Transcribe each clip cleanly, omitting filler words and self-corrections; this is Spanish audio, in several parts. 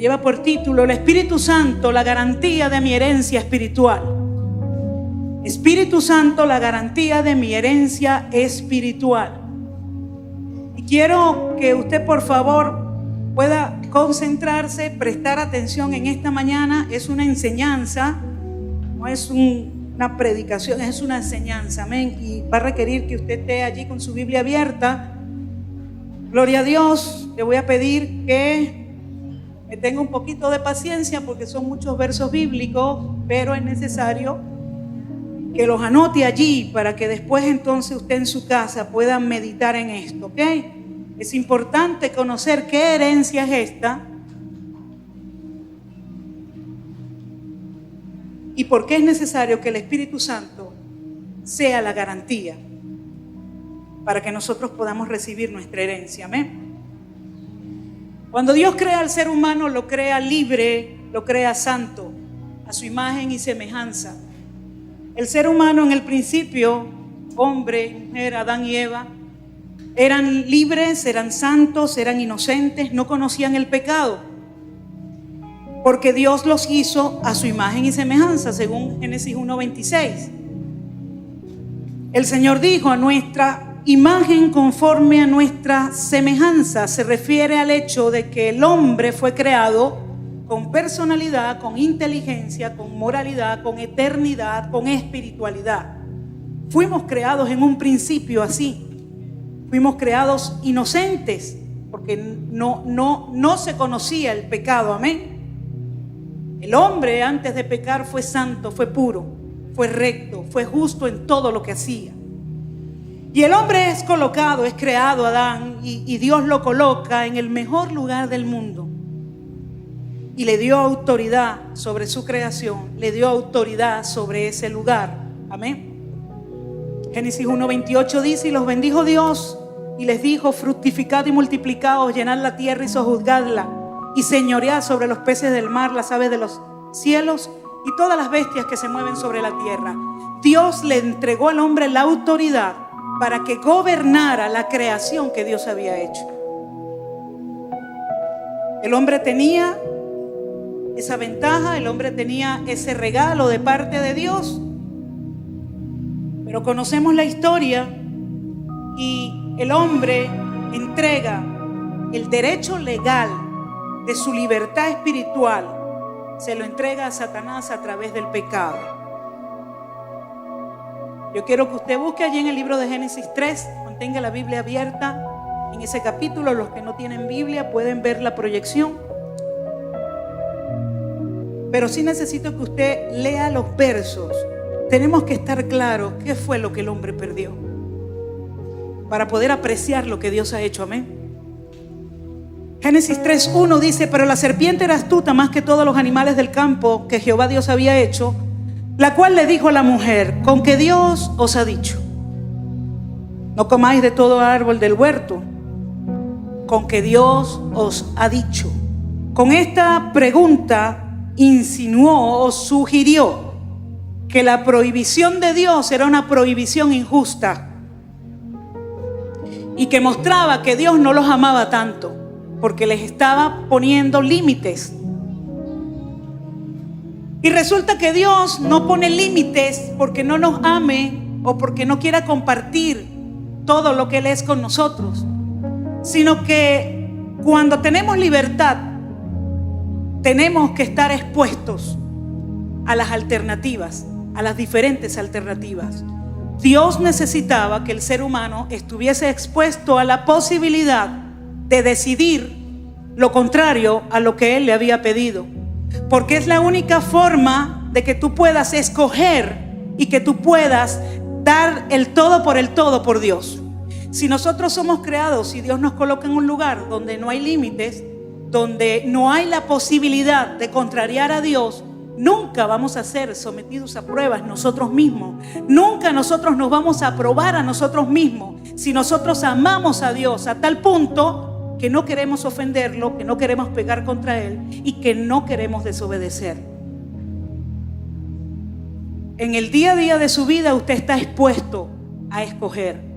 lleva por título El Espíritu Santo, la garantía de mi herencia espiritual. Espíritu Santo, la garantía de mi herencia espiritual. Y quiero que usted, por favor, pueda concentrarse, prestar atención en esta mañana. Es una enseñanza, no es una predicación, es una enseñanza, amén. Y va a requerir que usted esté allí con su Biblia abierta. Gloria a Dios. Le voy a pedir que me tenga un poquito de paciencia porque son muchos versos bíblicos, pero es necesario que los anote allí para que después entonces usted en su casa pueda meditar en esto, ¿ok? Es importante conocer qué herencia es esta y por qué es necesario que el Espíritu Santo sea la garantía para que nosotros podamos recibir nuestra herencia, amén. Cuando Dios crea al ser humano, lo crea libre, lo crea santo, a su imagen y semejanza. El ser humano en el principio, hombre, mujer, Adán y Eva, eran libres, eran santos, eran inocentes, no conocían el pecado, porque Dios los hizo a su imagen y semejanza, según Génesis 1:26. El Señor dijo: a nuestra imagen conforme a nuestra semejanza. Se refiere al hecho de que el hombre fue creado con personalidad, con inteligencia, con moralidad, con eternidad, con espiritualidad. Fuimos creados en un principio así. Fuimos creados inocentes porque no se conocía el pecado, amén. El hombre antes de pecar fue santo, fue puro, fue recto, fue justo en todo lo que hacía. Y el hombre es colocado, es creado, Adán, y Dios lo coloca en el mejor lugar del mundo. Y le dio autoridad sobre su creación, le dio autoridad sobre ese lugar. Amén. Génesis 1:28 dice: y los bendijo Dios y les dijo: fructificad y multiplicaos, llenad la tierra y sojuzgadla, y señoread sobre los peces del mar, las aves de los cielos y todas las bestias que se mueven sobre la tierra. Dios le entregó al hombre la autoridad para que gobernara la creación que Dios había hecho. El hombre tenía esa ventaja, el hombre tenía ese regalo de parte de Dios. Pero conocemos la historia y el hombre entrega el derecho legal de su libertad espiritual, se lo entrega a Satanás a través del pecado. Yo quiero que usted busque allí en el libro de Génesis 3, mantenga la Biblia abierta en ese capítulo. Los que no tienen Biblia pueden ver la proyección. Pero sí necesito que usted lea los versos. Tenemos que estar claros qué fue lo que el hombre perdió para poder apreciar lo que Dios ha hecho, amén. Génesis 3:1 dice: pero la serpiente era astuta más que todos los animales del campo que Jehová Dios había hecho, la cual le dijo a la mujer: ¿con qué Dios os ha dicho? No comáis de todo árbol del huerto. ¿Con qué Dios os ha dicho? Con esta pregunta insinuó o sugirió que la prohibición de Dios era una prohibición injusta y que mostraba que Dios no los amaba tanto porque les estaba poniendo límites. Y resulta que Dios no pone límites porque no nos ame o porque no quiera compartir todo lo que Él es con nosotros, sino que cuando tenemos libertad tenemos que estar expuestos a las alternativas, a las diferentes alternativas. Dios necesitaba que el ser humano estuviese expuesto a la posibilidad de decidir lo contrario a lo que Él le había pedido, porque es la única forma de que tú puedas escoger y que tú puedas dar el todo por Dios. Si nosotros somos creados y Dios nos coloca en un lugar donde no hay límites, donde no hay la posibilidad de contrariar a Dios, nunca vamos a ser sometidos a pruebas nosotros mismos. Nunca nosotros nos vamos a probar a nosotros mismos si nosotros amamos a Dios a tal punto que no queremos ofenderlo, que no queremos pecar contra Él y que no queremos desobedecer. En el día a día de su vida usted está expuesto a escoger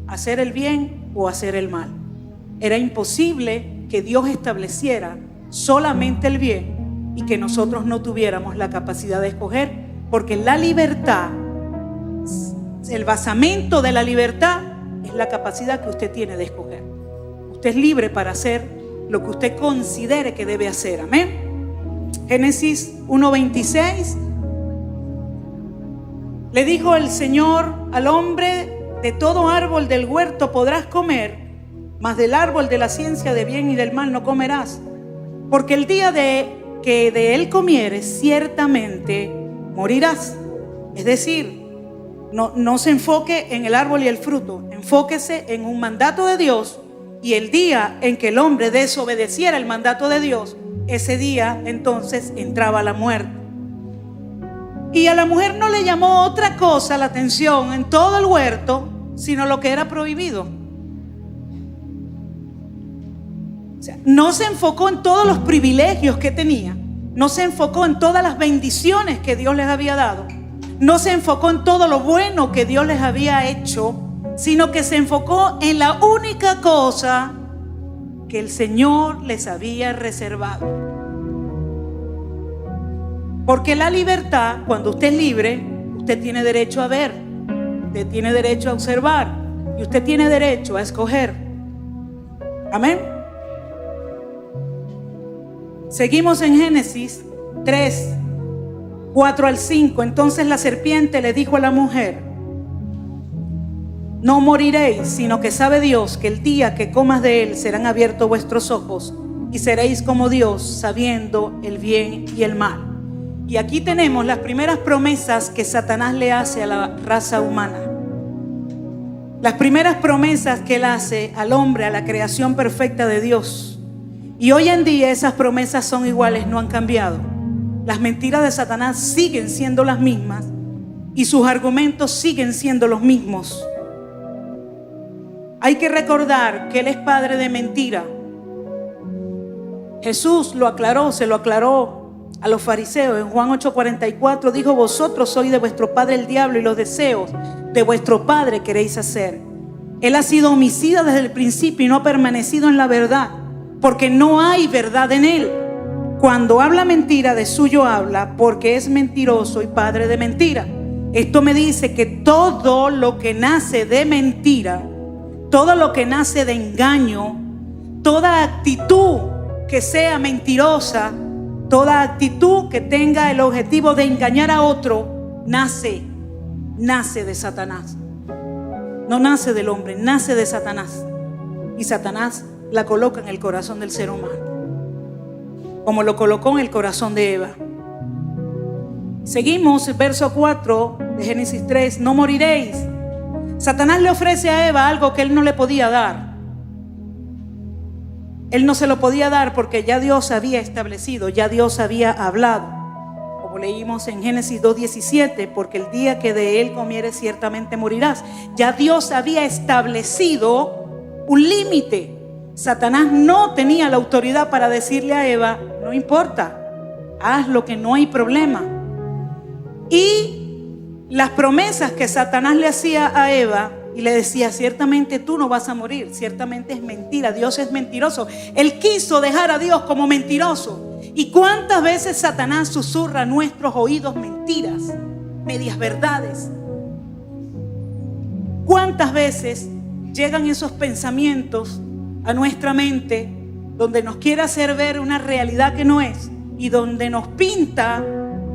hacer el bien o hacer el mal. Era imposible que Dios estableciera solamente el bien y que nosotros no tuviéramos la capacidad de escoger, porque la libertad, el basamento de la libertad es la capacidad que usted tiene de escoger. Usted es libre para hacer lo que usted considere que debe hacer. Amén. Génesis 1:26. Le dijo el Señor al hombre: de todo árbol del huerto podrás comer, mas del árbol de la ciencia de bien y del mal no comerás, porque el día que de él comieres, ciertamente morirás. Es decir, no se enfoque en el árbol y el fruto, enfóquese en un mandato de Dios, y el día en que el hombre desobedeciera el mandato de Dios, ese día entonces entraba la muerte. Y a la mujer no le llamó otra cosa la atención en todo el huerto, sino lo que era prohibido. O sea, no se enfocó en todos los privilegios que tenía, no se enfocó en todas las bendiciones que Dios les había dado, no se enfocó en todo lo bueno que Dios les había hecho, sino que se enfocó en la única cosa que el Señor les había reservado. Porque la libertad, cuando usted es libre, usted tiene derecho a ver, usted tiene derecho a observar y usted tiene derecho a escoger. Amén. Seguimos en Génesis 3, 4 al 5. Entonces la serpiente le dijo a la mujer: no moriréis, sino que sabe Dios que el día que comas de él serán abiertos vuestros ojos y seréis como Dios, sabiendo el bien y el mal. Y aquí tenemos las primeras promesas que Satanás le hace a la raza humana. Las primeras promesas que él hace al hombre, a la creación perfecta de Dios. Y hoy en día esas promesas son iguales, no han cambiado. Las mentiras de Satanás siguen siendo las mismas y sus argumentos siguen siendo los mismos. Hay que recordar que él es padre de mentira. Jesús lo aclaró, se lo aclaró a los fariseos. En Juan 8:44 dijo: vosotros sois de vuestro padre el diablo y los deseos de vuestro padre queréis hacer. Él ha sido homicida desde el principio y no ha permanecido en la verdad, porque no hay verdad en él. Cuando habla mentira, de suyo habla, porque es mentiroso y padre de mentira. Esto me dice que todo lo que nace de mentira, todo lo que nace de engaño, toda actitud que sea mentirosa, toda actitud que tenga el objetivo de engañar a otro, nace de Satanás. No nace del hombre, nace de Satanás. Y Satanás la coloca en el corazón del ser humano, como lo colocó en el corazón de Eva. Seguimos el verso 4 de Génesis 3. No moriréis. Satanás le ofrece a Eva algo que él no le podía dar. Él no se lo podía dar porque ya Dios había establecido, ya Dios había hablado. Como leímos en Génesis 2:17, porque el día que de él comieres ciertamente morirás. Ya Dios había establecido un límite. Satanás no tenía la autoridad para decirle a Eva: no importa, haz lo que no hay problema. Y las promesas que Satanás le hacía a Eva y le decía: ciertamente tú no vas a morir, ciertamente es mentira, Dios es mentiroso. Él quiso dejar a Dios como mentiroso. ¿Y cuántas veces Satanás susurra a nuestros oídos mentiras, medias verdades? ¿Cuántas veces llegan esos pensamientos a nuestra mente donde nos quiere hacer ver una realidad que no es y donde nos pinta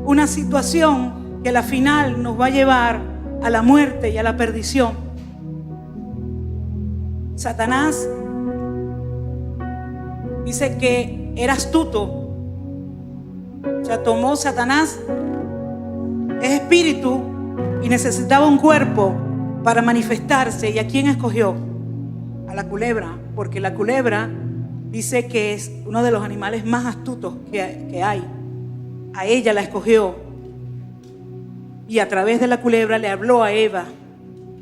una situación que a la final nos va a llevar a la muerte y a la perdición? Satanás dice que era astuto. O sea, tomó Satanás, es espíritu y necesitaba un cuerpo para manifestarse. ¿Y a quién escogió? A la culebra, porque la culebra dice que es uno de los animales más astutos que hay. A ella la escogió y a través de la culebra le habló a Eva,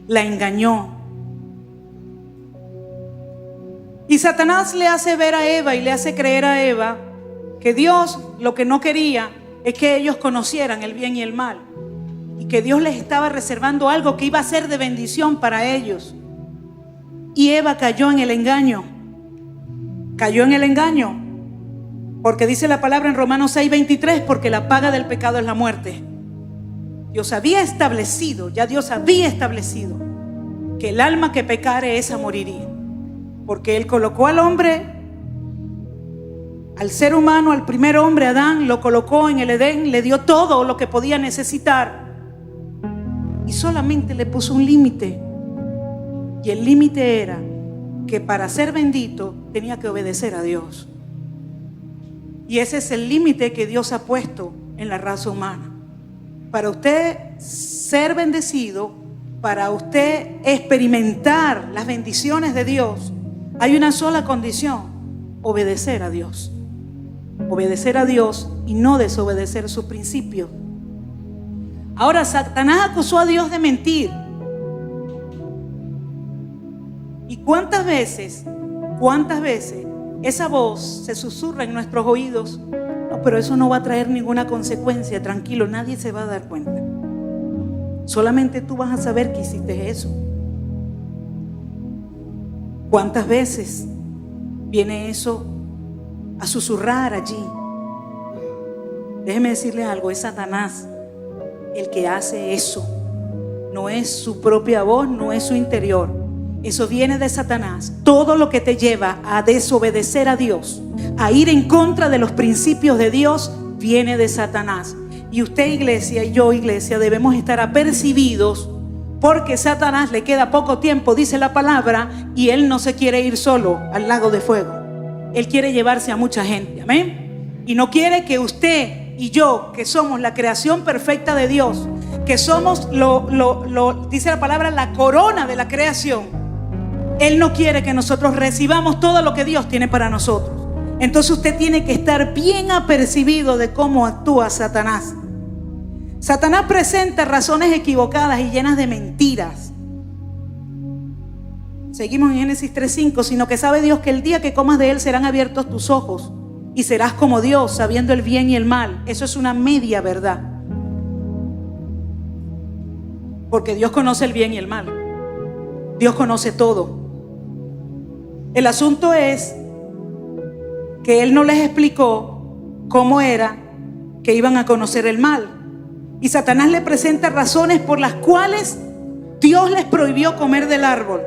la engañó. Y Satanás le hace ver a Eva y le hace creer a Eva que Dios lo que no quería es que ellos conocieran el bien y el mal, y que Dios les estaba reservando algo que iba a ser de bendición para ellos. Y Eva cayó en el engaño. Cayó en el engaño Porque dice la palabra en Romanos 6:23, porque la paga del pecado es la muerte. Dios había establecido que el alma que pecare esa moriría. Porque Él colocó al hombre, al ser humano, al primer hombre, Adán, lo colocó en el Edén, le dio todo lo que podía necesitar y solamente le puso un límite. Y el límite era que para ser bendito tenía que obedecer a Dios. Y ese es el límite que Dios ha puesto en la raza humana. Para usted ser bendecido, para usted experimentar las bendiciones de Dios, hay una sola condición: obedecer a Dios. Obedecer a Dios y no desobedecer sus principios. Ahora, Satanás acusó a Dios de mentir. ¿Y cuántas veces esa voz se susurra en nuestros oídos? No, pero eso no va a traer ninguna consecuencia, tranquilo, nadie se va a dar cuenta. Solamente tú vas a saber que hiciste eso. ¿Cuántas veces viene eso a susurrar allí? Déjeme decirle algo, es Satanás el que hace eso. No es su propia voz, no es su interior. Eso viene de Satanás. Todo lo que te lleva a desobedecer a Dios, a ir en contra de los principios de Dios, viene de Satanás. Y usted, iglesia, y yo, iglesia, debemos estar apercibidos, porque Satanás le queda poco tiempo, dice la palabra, y él no se quiere ir solo al lago de fuego. Él quiere llevarse a mucha gente, amén. Y no quiere que usted y yo, que somos la creación perfecta de Dios, que somos dice la palabra, la corona de la creación, Él no quiere que nosotros recibamos todo lo que Dios tiene para nosotros. Entonces usted tiene que estar bien apercibido de cómo actúa Satanás. Satanás presenta razones equivocadas y llenas de mentiras. Seguimos en Génesis 3:5, sino que sabe Dios que el día que comas de él serán abiertos tus ojos y serás como Dios, sabiendo el bien y el mal. Eso es una media verdad, porque Dios conoce el bien y el mal. Dios conoce todo. El asunto es que Él no les explicó cómo era que iban a conocer el mal. Y Satanás le presenta razones por las cuales Dios les prohibió comer del árbol.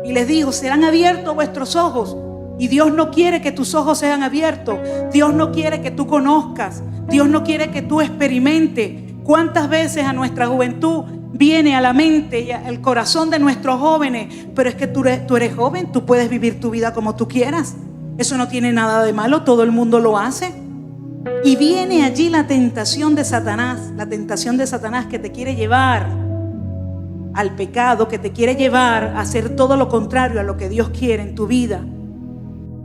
Y les dijo, serán abiertos vuestros ojos. Y Dios no quiere que tus ojos sean abiertos. Dios no quiere que tú conozcas. Dios no quiere que tú experimentes. ¿Cuántas veces a nuestra juventud viene a la mente y al corazón de nuestros jóvenes? Pero es que tú eres joven, tú puedes vivir tu vida como tú quieras. Eso no tiene nada de malo, todo el mundo lo hace. Y viene allí la tentación de Satanás que te quiere llevar al pecado, que te quiere llevar a hacer todo lo contrario a lo que Dios quiere en tu vida.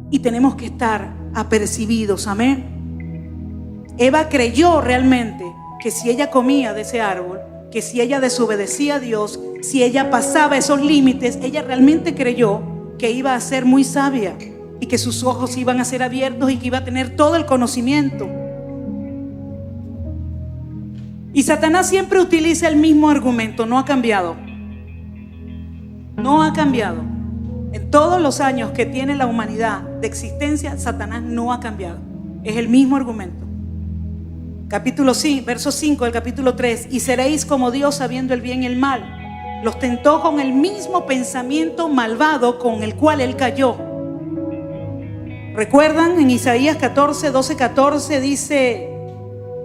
Y tenemos que estar apercibidos, amén. Eva creyó realmente que si ella comía de ese árbol, que si ella desobedecía a Dios, si ella pasaba esos límites, ella realmente creyó que iba a ser muy sabia y que sus ojos iban a ser abiertos y que iba a tener todo el conocimiento. Y Satanás siempre utiliza el mismo argumento, no ha cambiado. No ha cambiado. En todos los años que tiene la humanidad de existencia, Satanás no ha cambiado. Es el mismo argumento. Capítulo 5, verso 5 del capítulo 3. Y seréis como Dios sabiendo el bien y el mal. Los tentó con el mismo pensamiento malvado con el cual él cayó. ¿Recuerdan? En Isaías 14, 12, 14 dice,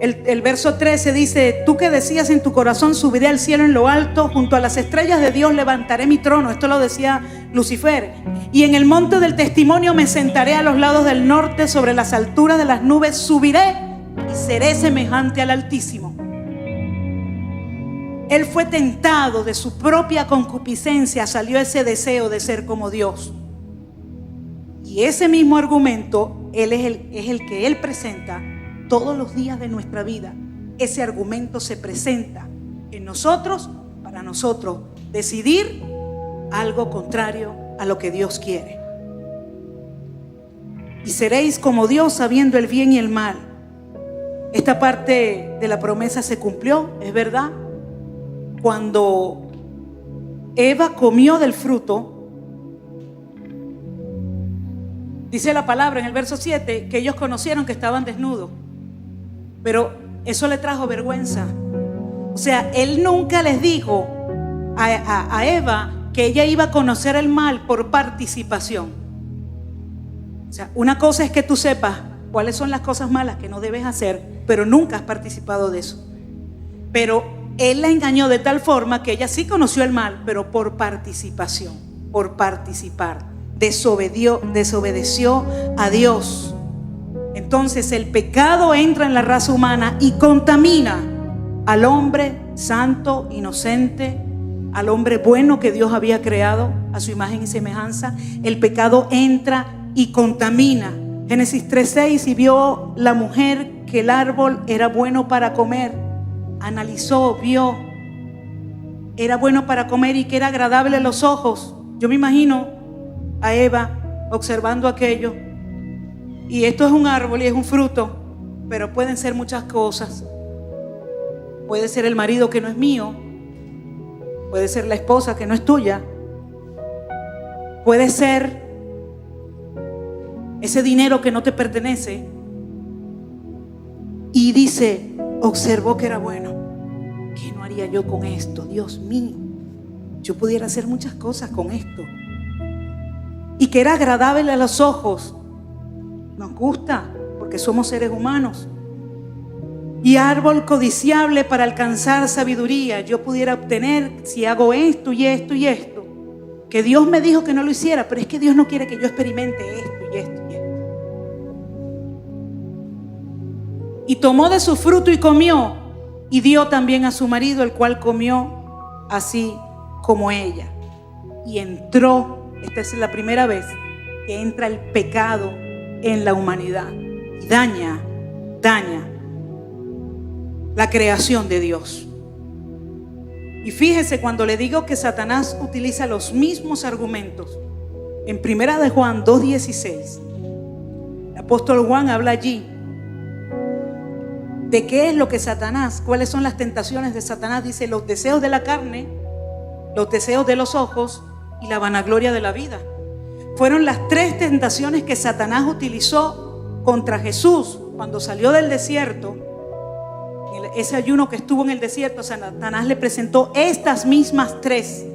el verso 13 dice, tú que decías en tu corazón, subiré al cielo en lo alto, junto a las estrellas de Dios levantaré mi trono. Esto lo decía Lucifer. Y en el monte del testimonio me sentaré a los lados del norte, sobre las alturas de las nubes subiré y seré semejante al Altísimo. Él fue tentado de su propia concupiscencia, salió ese deseo de ser como Dios. Y ese mismo argumento es el que Él presenta todos los días de nuestra vida. Ese argumento se presenta en nosotros, para nosotros decidir algo contrario a lo que Dios quiere. Y seréis como Dios sabiendo el bien y el mal. Esta parte de la promesa se cumplió, es verdad. Cuando Eva comió del fruto, Dice la palabra en el verso 7 que ellos conocieron que estaban desnudos, pero eso le trajo vergüenza. O sea, él nunca les dijo a Eva que ella iba a conocer el mal por participación. O sea, una cosa es que tú sepas cuáles son las cosas malas que no debes hacer, pero nunca has participado de eso. Pero él la engañó de tal forma que ella sí conoció el mal, pero por participación, por participar. Desobedeció a Dios. Entonces el pecado entra en la raza humana y contamina al hombre santo, inocente, al hombre bueno que Dios había creado a su imagen y semejanza. El pecado entra y contamina. Génesis 3:6, y vio la mujer que el árbol era bueno para comer. Analizó, vio, era bueno para comer y que era agradable a los ojos. Yo me imagino a Eva observando aquello. Y esto es un árbol y es un fruto, pero pueden ser muchas cosas. Puede ser el marido que no es mío, puede ser la esposa que no es tuya, puede ser ese dinero que no te pertenece. Y dice, observó que era bueno. ¿Qué no haría yo con esto? Dios mío, yo pudiera hacer muchas cosas con esto. Y que era agradable a los ojos. Nos gusta porque somos seres humanos. Y árbol codiciable para alcanzar sabiduría. Yo pudiera obtener si hago esto y esto y esto. Que Dios me dijo que no lo hiciera, pero es que Dios no quiere que yo experimente esto y esto y esto. Y tomó de su fruto y comió, y dio también a su marido, el cual comió así como ella. Y entró, esta es la primera vez que entra el pecado en la humanidad y daña la creación de Dios. Y fíjese, cuando le digo que Satanás utiliza los mismos argumentos, en 1 de Juan 2:16, el apóstol Juan habla allí de qué es lo que Satanás, cuáles son las tentaciones de Satanás. Dice, los deseos de la carne, los deseos de los ojos y la vanagloria de la vida. Fueron las tres tentaciones que Satanás utilizó contra Jesús cuando salió del desierto. Ese ayuno que estuvo en el desierto, Satanás le presentó estas mismas tres.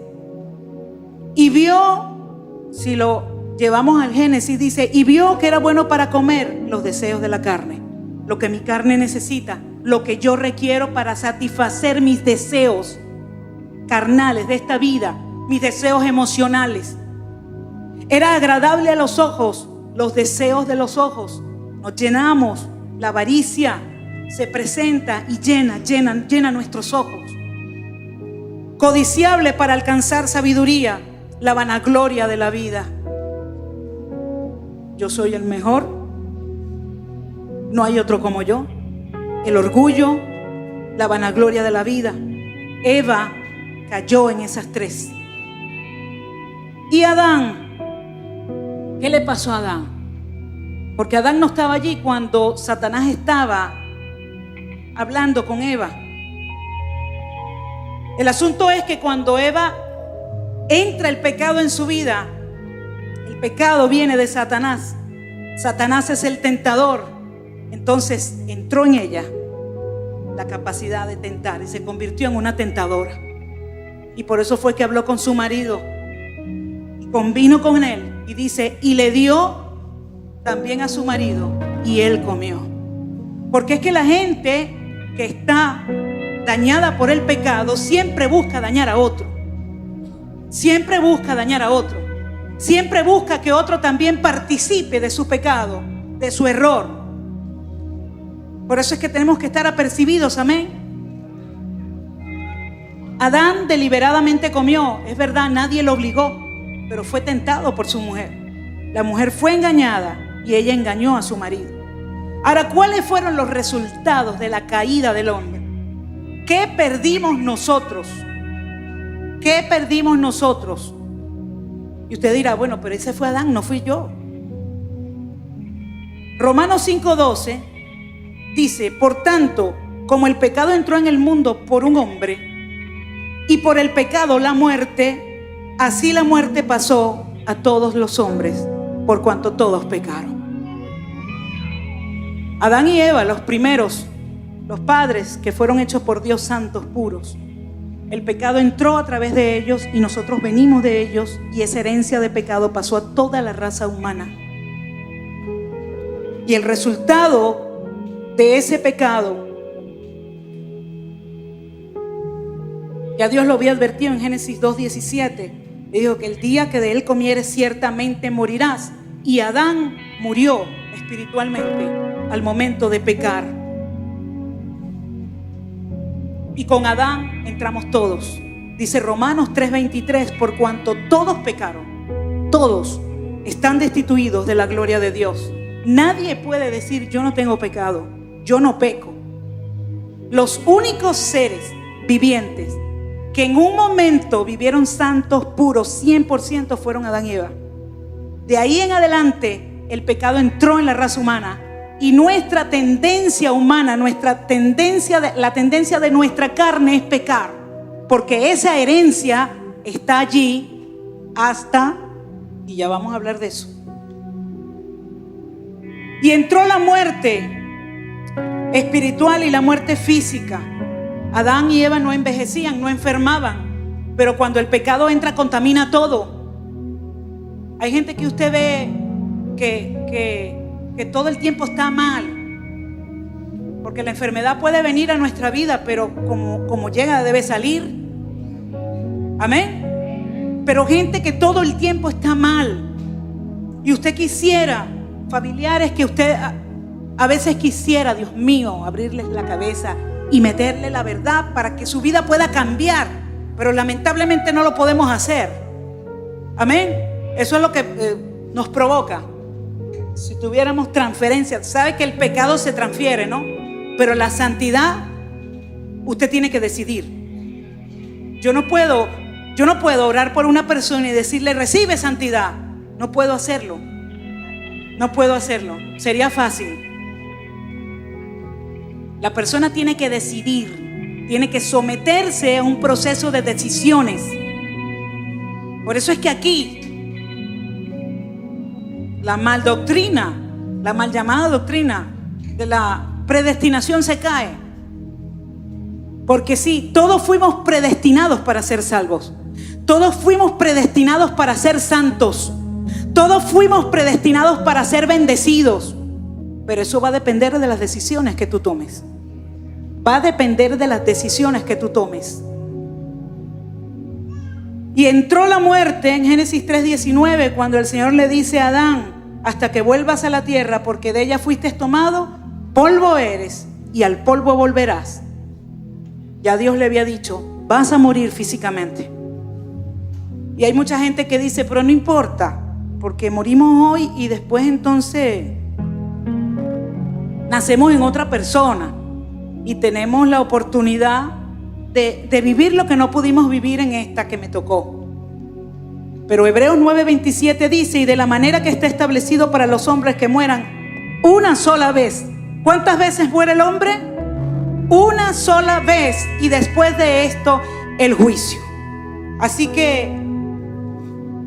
Y vio, si lo llevamos al Génesis, dice, y vio que era bueno para comer los deseos de la carne, lo que mi carne necesita, lo que yo requiero para satisfacer mis deseos carnales de esta vida, mis deseos emocionales. Era agradable a los ojos, los deseos de los ojos. Nos llenamos, la avaricia se presenta y llena nuestros ojos. Codiciable para alcanzar sabiduría, la vanagloria de la vida. Yo soy el mejor, no hay otro como yo. El orgullo, la vanagloria de la vida. Eva cayó en esas tres. Y Adán, ¿qué le pasó a Adán? Porque Adán no estaba allí cuando Satanás estaba hablando con Eva. El asunto es que cuando Eva entra el pecado en su vida, el pecado viene de Satanás. Satanás es el tentador. Entonces entró en ella la capacidad de tentar y se convirtió en una tentadora. Y por eso fue que habló con su marido y convino con él. Y dice, y le dio también a su marido y él comió. Porque es que la gente que está dañada por el pecado siempre busca dañar a otro. Siempre busca dañar a otro. Siempre busca que otro también participe de su pecado, de su error. Por eso es que tenemos que estar apercibidos, amén. Adán deliberadamente comió, es verdad, nadie lo obligó, pero fue tentado por su mujer. La mujer fue engañada y ella engañó a su marido. Ahora, ¿cuáles fueron los resultados de la caída del hombre? ¿Qué perdimos nosotros? ¿Qué perdimos nosotros? Y usted dirá, bueno, pero ese fue Adán, no fui yo. Romanos 5:12 dice, por tanto, como el pecado entró en el mundo por un hombre, y por el pecado la muerte, así la muerte pasó a todos los hombres, por cuanto todos pecaron. Adán y Eva, los primeros, los padres que fueron hechos por Dios santos, puros. El pecado entró a través de ellos y nosotros venimos de ellos, y esa herencia de pecado pasó a toda la raza humana. Y el resultado de ese pecado, ya Dios lo había advertido en Génesis 2:17. Le dijo que el día que de él comieres ciertamente morirás. Y Adán murió espiritualmente al momento de pecar. Y con Adán entramos todos. Dice Romanos 3:23, por cuanto todos pecaron, todos están destituidos de la gloria de Dios. Nadie puede decir yo no tengo pecado, yo no peco. Los únicos seres vivientes que en un momento vivieron santos, puros, 100% fueron Adán y Eva. De ahí en adelante el pecado entró en la raza humana. Y nuestra tendencia humana, la tendencia de nuestra carne es pecar, porque esa herencia está allí hasta, y ya vamos a hablar de eso. Y entró la muerte espiritual y la muerte física. Adán y Eva no envejecían, no enfermaban, pero cuando el pecado entra contamina todo. Hay gente que usted ve que todo el tiempo está mal, porque la enfermedad puede venir a nuestra vida, pero como llega debe salir. Amén. Pero gente que todo el tiempo está mal, y usted quisiera, familiares que usted a veces quisiera, Dios mío, abrirles la cabeza y meterle la verdad para que su vida pueda cambiar, pero lamentablemente no lo podemos hacer. Amén. Eso es lo que nos provoca. Si tuviéramos transferencia, sabe que el pecado se transfiere, ¿no? Pero la santidad, usted tiene que decidir. Yo no puedo orar por una persona y decirle recibe santidad. No puedo hacerlo. No puedo hacerlo. Sería fácil. La persona tiene que decidir, tiene que someterse a un proceso de decisiones. Por eso es que aquí la mal doctrina, la mal llamada doctrina de la predestinación se cae. Porque sí, todos fuimos predestinados para ser salvos. Todos fuimos predestinados para ser santos. Todos fuimos predestinados para ser bendecidos. Pero eso va a depender de las decisiones que tú tomes. Va a depender de las decisiones que tú tomes. Y entró la muerte en Génesis 3:19, cuando el Señor le dice a Adán: hasta que vuelvas a la tierra, porque de ella fuiste tomado, polvo eres y al polvo volverás. Ya Dios le había dicho, vas a morir físicamente. Y hay mucha gente que dice, pero no importa, porque morimos hoy y después entonces nacemos en otra persona y tenemos la oportunidad de vivir lo que no pudimos vivir en esta que me tocó. Pero Hebreos 9:27 dice, y de la manera que está establecido para los hombres que mueran una sola vez. ¿Cuántas veces muere el hombre? Una sola vez, y después de esto el juicio. Así que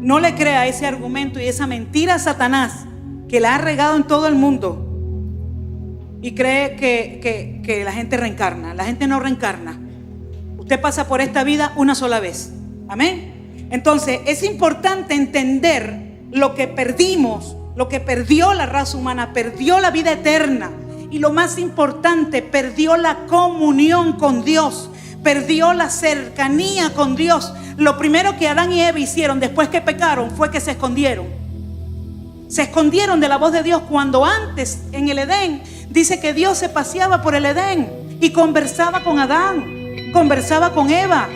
no le crea ese argumento y esa mentira a Satanás, que la ha regado en todo el mundo, y cree que la gente reencarna. La gente no reencarna. Usted pasa por esta vida una sola vez. Amén. Entonces es importante entender lo que perdimos, lo que perdió la raza humana. Perdió la vida eterna. Y lo más importante, perdió la comunión con Dios. Perdió la cercanía con Dios. Lo primero que Adán y Eva hicieron después que pecaron fue que se escondieron. Se escondieron de la voz de Dios, cuando antes en el Edén dice que Dios se paseaba por el Edén y conversaba con Adán, conversaba con Eva,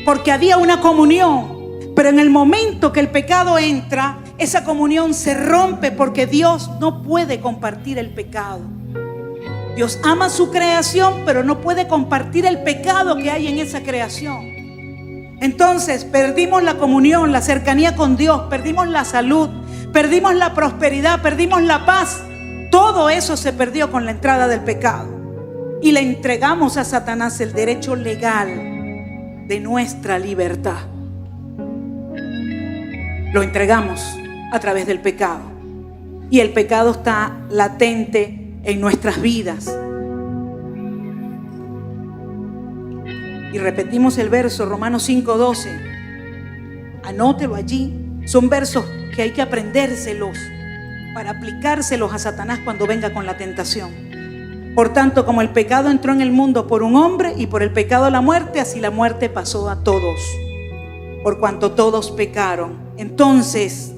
porque había una comunión. Pero en el momento que el pecado entra, esa comunión se rompe, porque Dios no puede compartir el pecado. Dios ama su creación, pero no puede compartir el pecado que hay en esa creación. Entonces perdimos la comunión, la cercanía con Dios, perdimos la salud, perdimos la prosperidad, perdimos la paz. Todo eso se perdió con la entrada del pecado. Y le entregamos a Satanás el derecho legal de nuestra libertad. Lo entregamos a través del pecado. Y el pecado está latente en nuestras vidas. Y repetimos el verso, Romanos 5:12. Anótelo allí. Son versos que hay que aprendérselos para aplicárselos a Satanás cuando venga con la tentación. Por tanto, como el pecado entró en el mundo por un hombre y por el pecado la muerte, así la muerte pasó a todos, por cuanto todos pecaron. Entonces,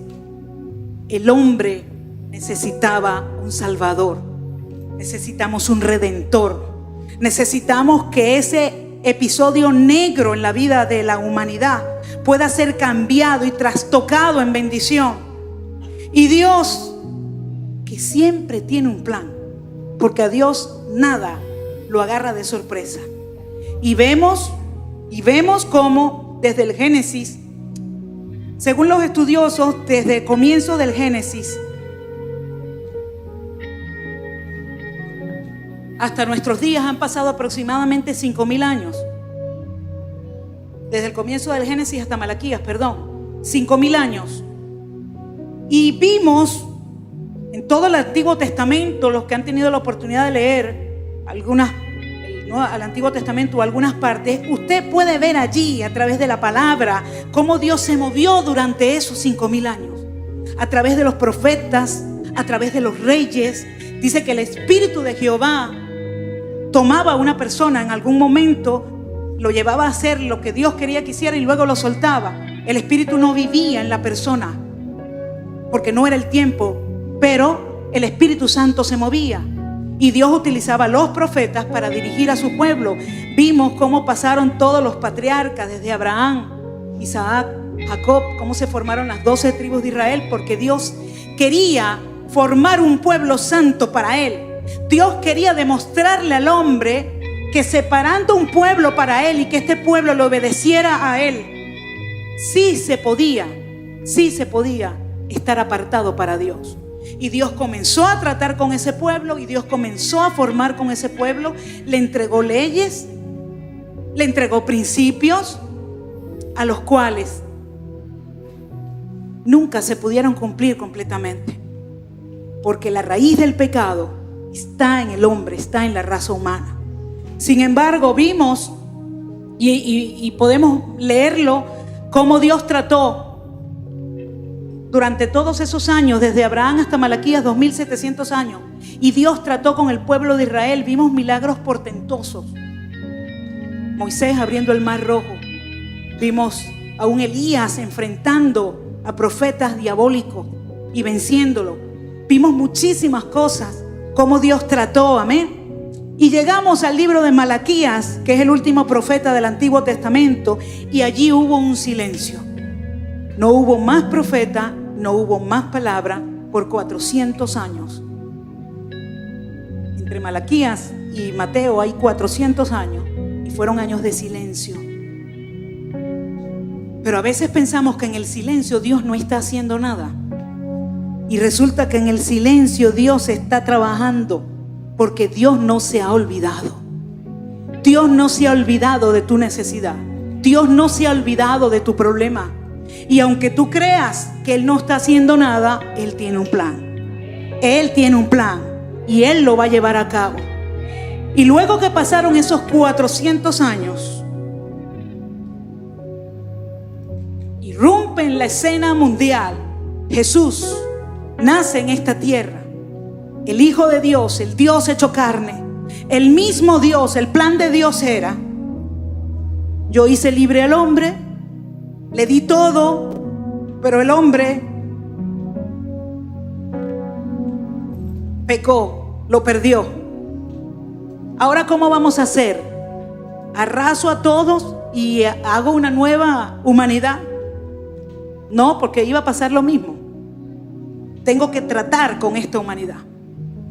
el hombre necesitaba un Salvador, necesitamos un Redentor, necesitamos que ese episodio negro en la vida de la humanidad pueda ser cambiado y trastocado en bendición. Y Dios, que siempre tiene un plan, porque a Dios nada lo agarra de sorpresa. Y vemos cómo desde el Génesis, según los estudiosos, desde el comienzo del Génesis hasta nuestros días han pasado aproximadamente 5,000 años. Desde el comienzo del Génesis hasta Malaquías, 5,000 años. Y vimos en todo el Antiguo Testamento, los que han tenido la oportunidad de leer al Antiguo Testamento o algunas partes, usted puede ver allí a través de la palabra cómo Dios se movió durante esos 5,000 años. A través de los profetas, a través de los reyes. Dice que el Espíritu de Jehová tomaba a una persona en algún momento, lo llevaba a hacer lo que Dios quería que hiciera y luego lo soltaba. El Espíritu no vivía en la persona porque no era el tiempo, pero el Espíritu Santo se movía y Dios utilizaba a los profetas para dirigir a su pueblo. Vimos cómo pasaron todos los patriarcas, desde Abraham, Isaac, Jacob, cómo se formaron las 12 tribus de Israel, porque Dios quería formar un pueblo santo para él. Dios quería demostrarle al hombre que separando un pueblo para él y que este pueblo le obedeciera a él, sí se podía estar apartado para Dios. Y Dios comenzó a tratar con ese pueblo y Dios comenzó a formar con ese pueblo. Le entregó leyes, le entregó principios a los cuales nunca se pudieron cumplir completamente, porque la raíz del pecado está en el hombre, está en la raza humana. Sin embargo, vimos y podemos leerlo cómo Dios trató durante todos esos años, desde Abraham hasta Malaquías, 2700 años, y Dios trató con el pueblo de Israel. Vimos milagros portentosos. Moisés abriendo el mar rojo. Vimos a un Elías enfrentando a profetas diabólicos y venciéndolo. Vimos muchísimas cosas, cómo Dios trató, amén. Y llegamos al libro de Malaquías, que es el último profeta del Antiguo Testamento, y allí hubo un silencio. No hubo más profeta, no hubo más palabra por 400 años. Entre Malaquías y Mateo hay 400 años y fueron años de silencio. Pero a veces pensamos que en el silencio Dios no está haciendo nada. Y resulta que en el silencio Dios está trabajando, porque Dios no se ha olvidado. Dios no se ha olvidado de tu necesidad. Dios no se ha olvidado de tu problema. Y aunque tú creas que Él no está haciendo nada, Él tiene un plan. Él tiene un plan y Él lo va a llevar a cabo. Y luego que pasaron esos 400 años, irrumpe en la escena mundial. Jesús nace en esta tierra, el Hijo de Dios, el Dios hecho carne, el mismo Dios. El plan de Dios era: yo hice libre al hombre, le di todo, pero el hombre pecó, lo perdió. Ahora, ¿cómo vamos a hacer? ¿Arraso a todos y hago una nueva humanidad? No, porque iba a pasar lo mismo. Tengo que tratar con esta humanidad.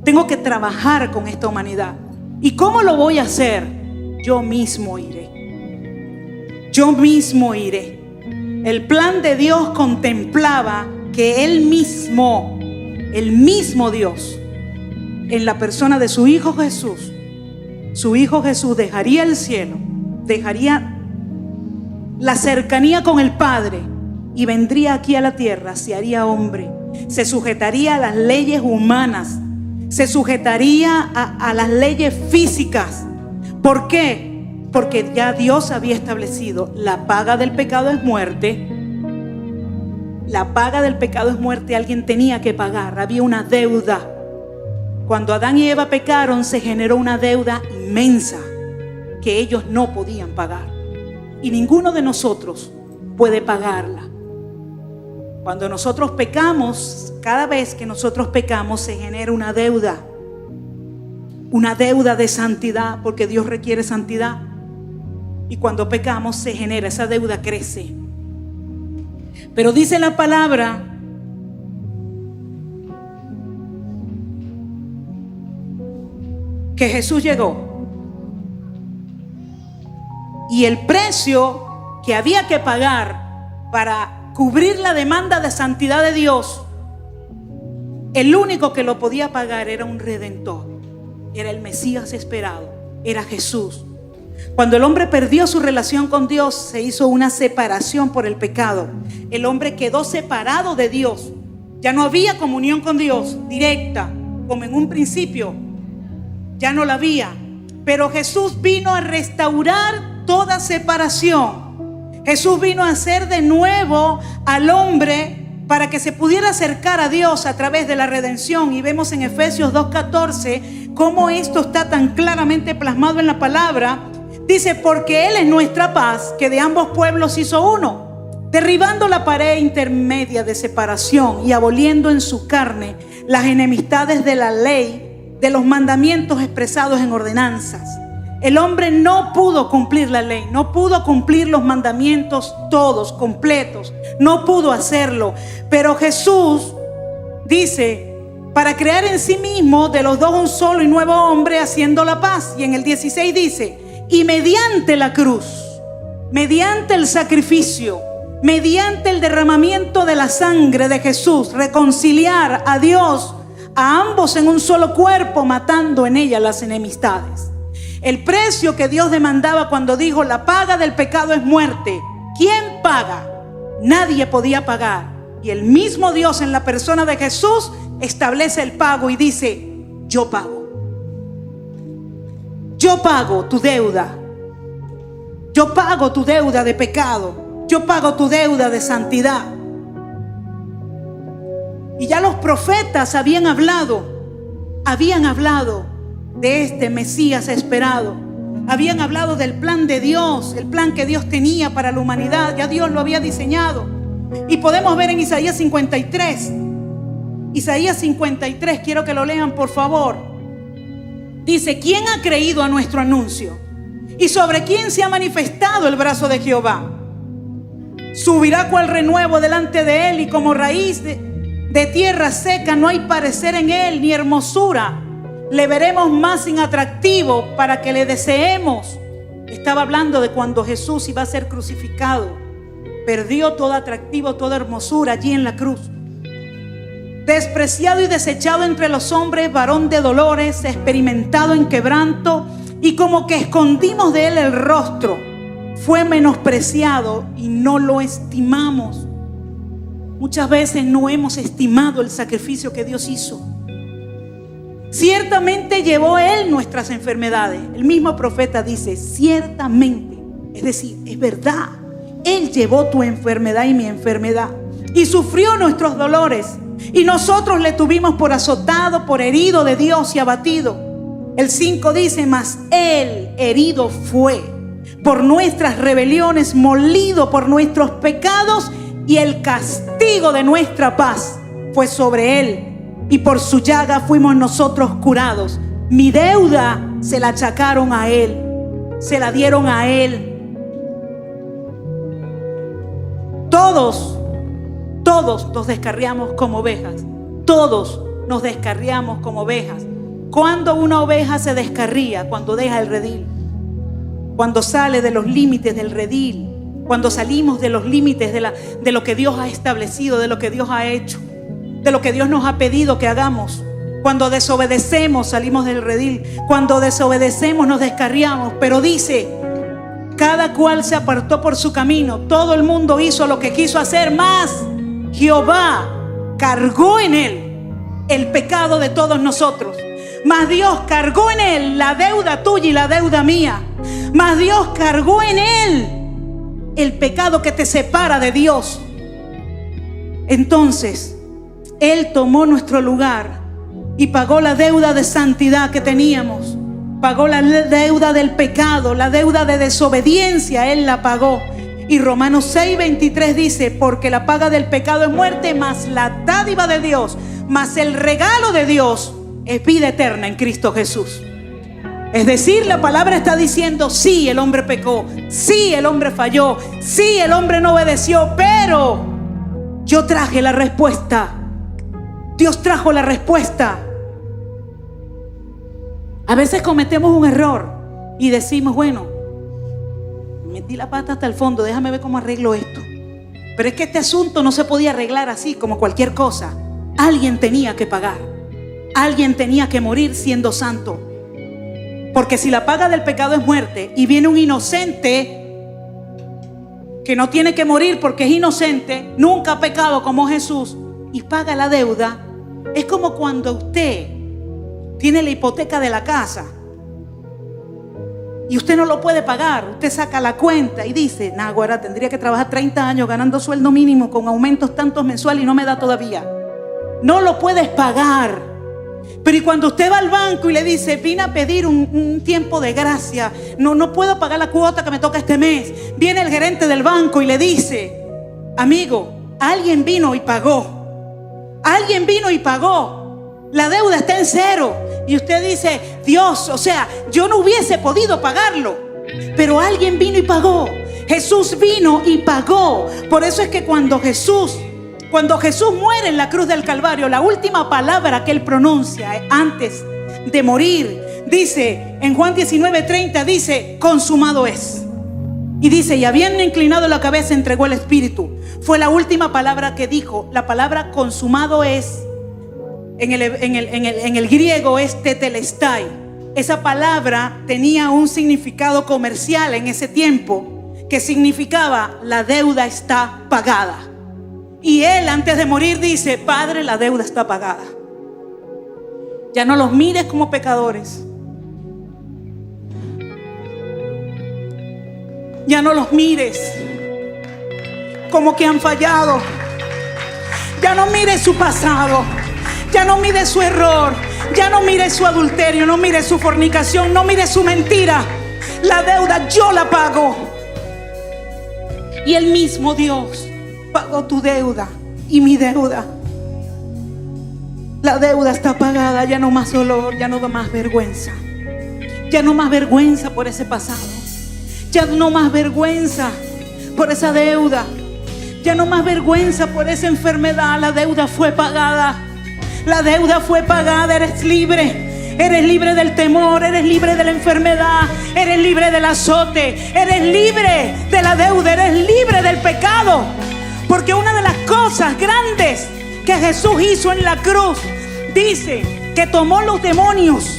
Tengo que trabajar con esta humanidad. ¿Y cómo lo voy a hacer? Yo mismo iré. Yo mismo iré. El plan de Dios contemplaba que el mismo Dios, en la persona de su Hijo Jesús dejaría el cielo, dejaría la cercanía con el Padre y vendría aquí a la tierra, se haría hombre se sujetaría a las leyes humanas, se sujetaría a las leyes físicas. ¿Por qué? Porque ya Dios había establecido: la paga del pecado es muerte. La paga del pecado es muerte. Alguien tenía que pagar, había una deuda. Cuando Adán y Eva pecaron, se generó una deuda inmensa que ellos no podían pagar, y ninguno de nosotros puede pagarla. Cuando nosotros pecamos, cada vez que nosotros pecamos, se genera una deuda de santidad, porque Dios requiere santidad. Y cuando pecamos se genera, esa deuda crece. Pero dice la palabra que Jesús llegó, y el precio que había que pagar para cubrir la demanda de santidad de Dios, el único que lo podía pagar era un redentor, era el Mesías esperado, era Jesús. Cuando el hombre perdió su relación con Dios, se hizo una separación por el pecado. El hombre quedó separado de Dios. Ya no había comunión con Dios directa, como en un principio. Ya no la había. Pero Jesús vino a restaurar toda separación. Jesús vino a hacer de nuevo al hombre para que se pudiera acercar a Dios a través de la redención. Y vemos en Efesios 2:14 cómo esto está tan claramente plasmado en la palabra. Dice: porque Él es nuestra paz, que de ambos pueblos hizo uno, derribando la pared intermedia de separación y aboliendo en su carne las enemistades de la ley, de los mandamientos expresados en ordenanzas. El hombre no pudo cumplir la ley, no pudo cumplir los mandamientos todos, completos, no pudo hacerlo. Pero Jesús dice: para crear en sí mismo de los dos un solo y nuevo hombre, haciendo la paz. Y en el 16 dice: y mediante la cruz, mediante el sacrificio, mediante el derramamiento de la sangre de Jesús, reconciliar a Dios, a ambos en un solo cuerpo, matando en ella las enemistades. El precio que Dios demandaba cuando dijo: la paga del pecado es muerte. ¿Quién paga? Nadie podía pagar. Y el mismo Dios, en la persona de Jesús, establece el pago y dice: yo pago. Yo pago tu deuda. Yo pago tu deuda de pecado. Yo pago tu deuda de santidad. Y ya los profetas habían hablado de este Mesías esperado. Habían hablado del plan de Dios, el plan que Dios tenía para la humanidad. Ya Dios lo había diseñado. Y podemos ver en Isaías 53. Isaías 53, quiero que lo lean por favor. Dice: ¿quién ha creído a nuestro anuncio? ¿Y sobre quién se ha manifestado el brazo de Jehová? Subirá cual renuevo delante de él, y como raíz de tierra seca, no hay parecer en él ni hermosura. Le veremos más inatractivo para que le deseemos. Estaba hablando de cuando Jesús iba a ser crucificado. Perdió todo atractivo, toda hermosura allí en la cruz. Despreciado y desechado entre los hombres, varón de dolores, experimentado en quebranto, y como que escondimos de él el rostro. Fue menospreciado y no lo estimamos. Muchas veces no hemos estimado el sacrificio que Dios hizo. Ciertamente llevó él nuestras enfermedades. El mismo profeta dice: ciertamente, es decir, es verdad. Él llevó tu enfermedad y mi enfermedad, y sufrió nuestros dolores. Y nosotros le tuvimos por azotado, por herido de Dios y abatido. El 5 dice: mas él herido fue por nuestras rebeliones, molido por nuestros pecados, y el castigo de nuestra paz fue sobre él, y por su llaga fuimos nosotros curados. Mi deuda se la achacaron a él, se la dieron a él. Todos nos descarriamos como ovejas. Todos nos descarriamos como ovejas. Cuando una oveja se descarría, cuando deja el redil, cuando sale de los límites del redil, cuando salimos de los límites de lo que Dios ha establecido, de lo que Dios ha hecho, de lo que Dios nos ha pedido que hagamos. Cuando desobedecemos, salimos del redil. Cuando desobedecemos, nos descarriamos. Pero dice: cada cual se apartó por su camino. Todo el mundo hizo lo que quiso hacer, más Jehová cargó en él el pecado de todos nosotros. Mas Dios cargó en él la deuda tuya y la deuda mía. Mas Dios cargó en él el pecado que te separa de Dios. Entonces, Él tomó nuestro lugar y pagó la deuda de santidad que teníamos. Pagó la deuda del pecado, la deuda de desobediencia, Él la pagó. Y Romanos 6:23 dice: porque la paga del pecado es muerte, mas la dádiva de Dios, mas el regalo de Dios es vida eterna en Cristo Jesús. Es decir, la palabra está diciendo: sí, el hombre pecó, sí, el hombre falló, sí, el hombre no obedeció, pero yo traje la respuesta. Dios trajo la respuesta. A veces cometemos un error y decimos: bueno, metí la pata hasta el fondo, déjame ver cómo arreglo esto. Pero es que este asunto no se podía arreglar así como cualquier cosa. Alguien tenía que pagar. Alguien tenía que morir siendo santo. Porque si la paga del pecado es muerte y viene un inocente que no tiene que morir porque es inocente, nunca ha pecado como Jesús, y paga la deuda, es como cuando usted tiene la hipoteca de la casa y usted no lo puede pagar. Usted saca la cuenta y dice: nah, güera, tendría que trabajar 30 años ganando sueldo mínimo con aumentos tantos mensuales y no me da todavía. No lo puedes pagar. Pero y cuando usted va al banco y le dice: vine a pedir un tiempo de gracia, no puedo pagar la cuota que me toca este mes. Viene el gerente del banco y le dice: amigo, alguien vino y pagó. Alguien vino y pagó. La deuda está en cero. Y usted dice: Dios, o sea, yo no hubiese podido pagarlo, pero alguien vino y pagó. Jesús vino y pagó. Por eso es que cuando Jesús muere en la cruz del Calvario, la última palabra que Él pronuncia antes de morir, dice en Juan 19:30, dice: consumado es. Y dice: y habiendo inclinado la cabeza, entregó el Espíritu. Fue la última palabra que dijo. La palabra consumado es, en el griego, es tetelestai. Esa palabra tenía un significado comercial en ese tiempo, que significaba: la deuda está pagada. Y Él, antes de morir, dice: Padre, la deuda está pagada. Ya no los mires como pecadores. Ya no los mires como que han fallado. Ya no mires su pasado. Ya no mires su error. Ya no mires su adulterio. No mires su fornicación. No mires su mentira. La deuda yo la pago. Y el mismo Dios pagó tu deuda y mi deuda. La deuda está pagada. Ya no más dolor, ya no más vergüenza. Ya no más vergüenza por ese pasado. Ya no más vergüenza por esa deuda. Ya no más vergüenza por esa enfermedad. La deuda fue pagada. La deuda fue pagada. Eres libre. Eres libre del temor. Eres libre de la enfermedad. Eres libre del azote. Eres libre de la deuda. Eres libre del pecado. Porque una de las cosas grandes que Jesús hizo en la cruz, dice que tomó los demonios.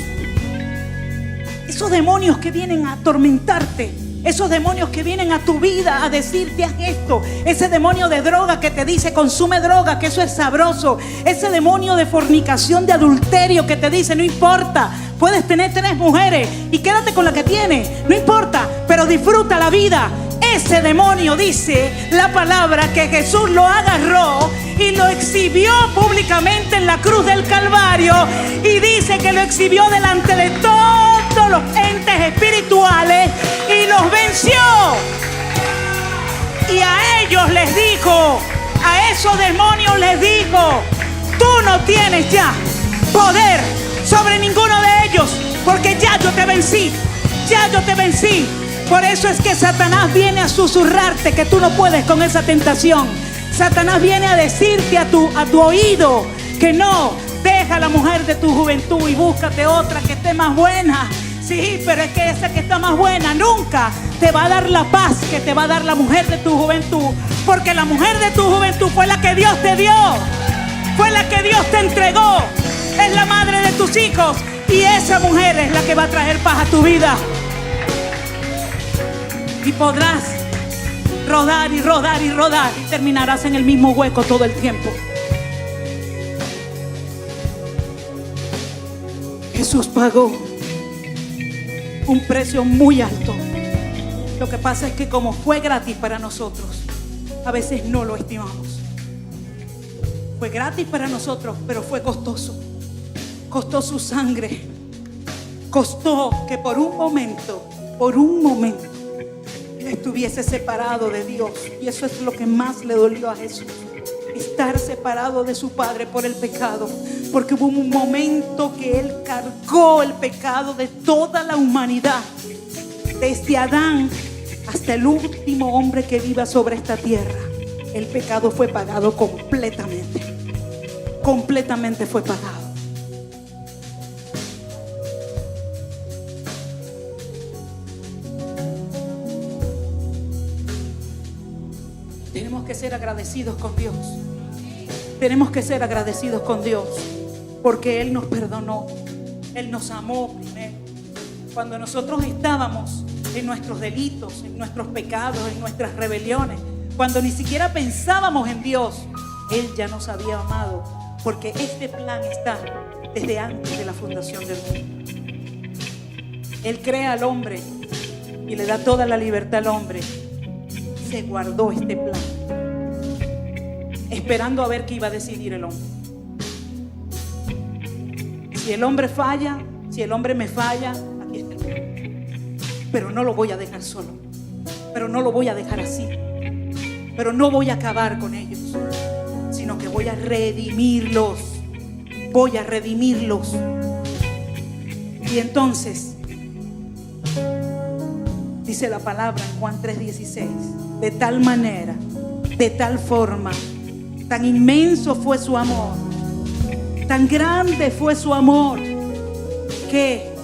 Esos demonios que vienen a atormentarte. Esos demonios que vienen a tu vida a decirte: haz esto. Ese demonio de droga que te dice: consume droga, que eso es sabroso. Ese demonio de fornicación, de adulterio que te dice: no importa, puedes tener 3 mujeres y quédate con la que tienes, no importa, pero disfruta la vida. Ese demonio, dice la palabra, que Jesús lo agarró y lo exhibió públicamente en la cruz del Calvario. Y dice que lo exhibió delante de todos los entes espirituales y los venció. Y a ellos les dijo, a esos demonios les dijo: tú no tienes ya poder sobre ninguno de ellos, porque ya yo te vencí. Ya yo te vencí. Por eso es que Satanás viene a susurrarte que tú no puedes con esa tentación. Satanás viene a decirte a tu oído que no, deja a la mujer de tu juventud y búscate otra que esté más buena. Sí, pero es que esa que está más buena nunca te va a dar la paz que te va a dar la mujer de tu juventud. Porque la mujer de tu juventud fue la que Dios te dio. Fue la que Dios te entregó. Es la madre de tus hijos. Y esa mujer es la que va a traer paz a tu vida. Y podrás rodar y rodar y rodar y terminarás en el mismo hueco todo el tiempo. Jesús pagó un precio muy alto. Lo que pasa es que como fue gratis para nosotros, a veces no lo estimamos. Fue gratis para nosotros, pero fue costoso. Costó su sangre. Costó que por un momento, estuviese separado de Dios. Y eso es lo que más le dolió a Jesús. Estar separado de su Padre por el pecado. Porque hubo un momento que Él cargó el pecado de toda la humanidad. Desde Adán hasta el último hombre que viva sobre esta tierra. El pecado fue pagado completamente. Completamente fue pagado. Tenemos que ser agradecidos con Dios. Tenemos que ser agradecidos con Dios. Porque Él nos perdonó. Él nos amó primero. Cuando nosotros estábamos en nuestros delitos, en nuestros pecados, en nuestras rebeliones, cuando ni siquiera pensábamos en Dios, Él ya nos había amado. Porque este plan está desde antes de la fundación del mundo. Él crea al hombre y le da toda la libertad al hombre. Se guardó este plan, esperando a ver qué iba a decidir el hombre. Si el hombre falla, si el hombre me falla, aquí está el plan. Pero no lo voy a dejar solo. Pero no lo voy a dejar así. Pero no voy a acabar con ellos, sino que voy a redimirlos. Voy a redimirlos. Y entonces dice la palabra en Juan 3:16, de tal manera, de tal forma, tan inmenso fue su amor, tan grande fue su amor, que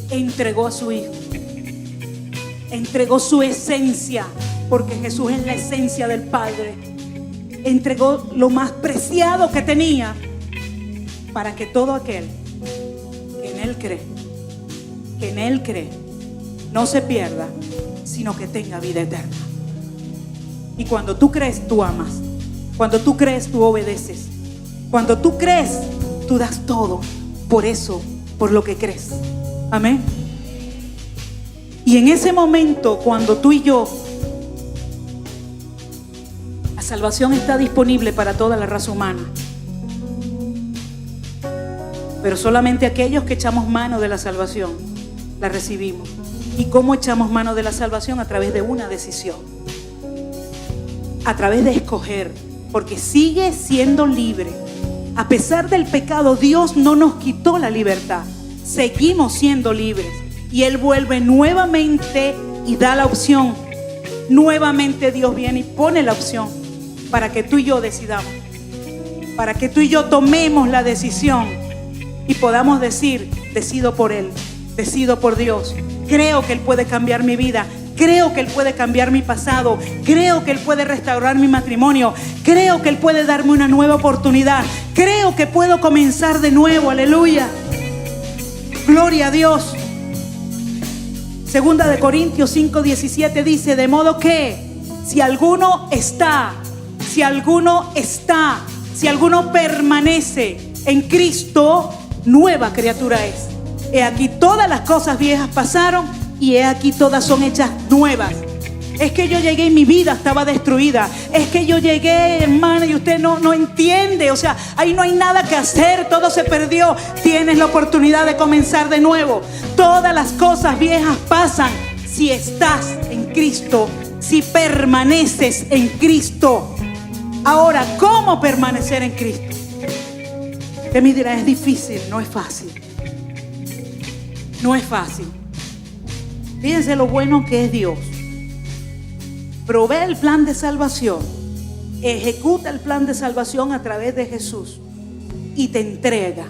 entregó a su Hijo, entregó su esencia, porque Jesús es la esencia del Padre. Entregó lo más preciado que tenía para que todo aquel que en Él cree, no se pierda, sino que tenga vida eterna. Y cuando tú crees, tú amas. Cuando tú crees, tú obedeces. Cuando tú crees, tú das todo por eso, por lo que crees. Amén. Y en ese momento, cuando tú y yo, la salvación está disponible para toda la raza humana, pero solamente aquellos que echamos mano de la salvación la recibimos. ¿Y cómo echamos mano de la salvación? A través de una decisión, a través de escoger, porque sigue siendo libre. A pesar del pecado, Dios no nos quitó la libertad. Seguimos siendo libres. Y Él vuelve nuevamente y da la opción. Nuevamente Dios viene y pone la opción para que tú y yo decidamos, para que tú y yo tomemos la decisión y podamos decir: decido por Él, decido por Dios. Creo que Él puede cambiar mi vida. Creo que Él puede cambiar mi pasado. Creo que Él puede restaurar mi matrimonio. Creo que Él puede darme una nueva oportunidad. Creo que puedo comenzar de nuevo. Aleluya. Gloria a Dios. Segunda de Corintios 5:17 dice: de modo que si alguno permanece en Cristo, nueva criatura es. He aquí todas las cosas viejas pasaron y he aquí todas son hechas nuevas. Es que yo llegué y mi vida estaba destruida. Es que yo llegué, hermana, y usted no entiende. O sea, ahí no hay nada que hacer, todo se perdió. Tienes la oportunidad de comenzar de nuevo. Todas las cosas viejas pasan si estás en Cristo, si permaneces en Cristo. Ahora, ¿cómo permanecer en Cristo? Usted me dirá: es difícil. No es fácil. No es fácil. Fíjense lo bueno que es Dios. Provee el plan de salvación, ejecuta el plan de salvación a través de Jesús y te entrega.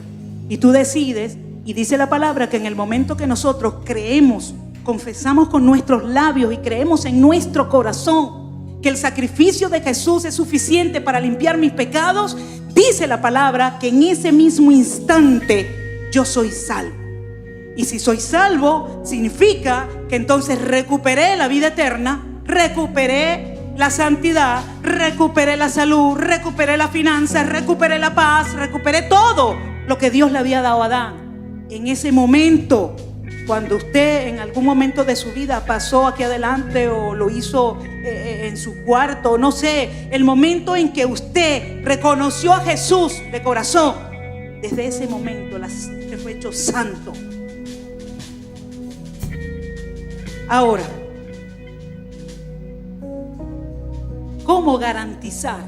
Y tú decides, y dice la palabra que en el momento que nosotros creemos, confesamos con nuestros labios y creemos en nuestro corazón que el sacrificio de Jesús es suficiente para limpiar mis pecados, dice la palabra que en ese mismo instante yo soy salvo. Y si soy salvo, significa que entonces recuperé la vida eterna, recuperé la santidad, recuperé la salud, recuperé las finanzas, recuperé la paz, recuperé todo lo que Dios le había dado a Adán. En ese momento, cuando usted en algún momento de su vida pasó aquí adelante o lo hizo en su cuarto, no sé, el momento en que usted reconoció a Jesús de corazón, desde ese momento usted fue hecho santo. Ahora, ¿cómo garantizar?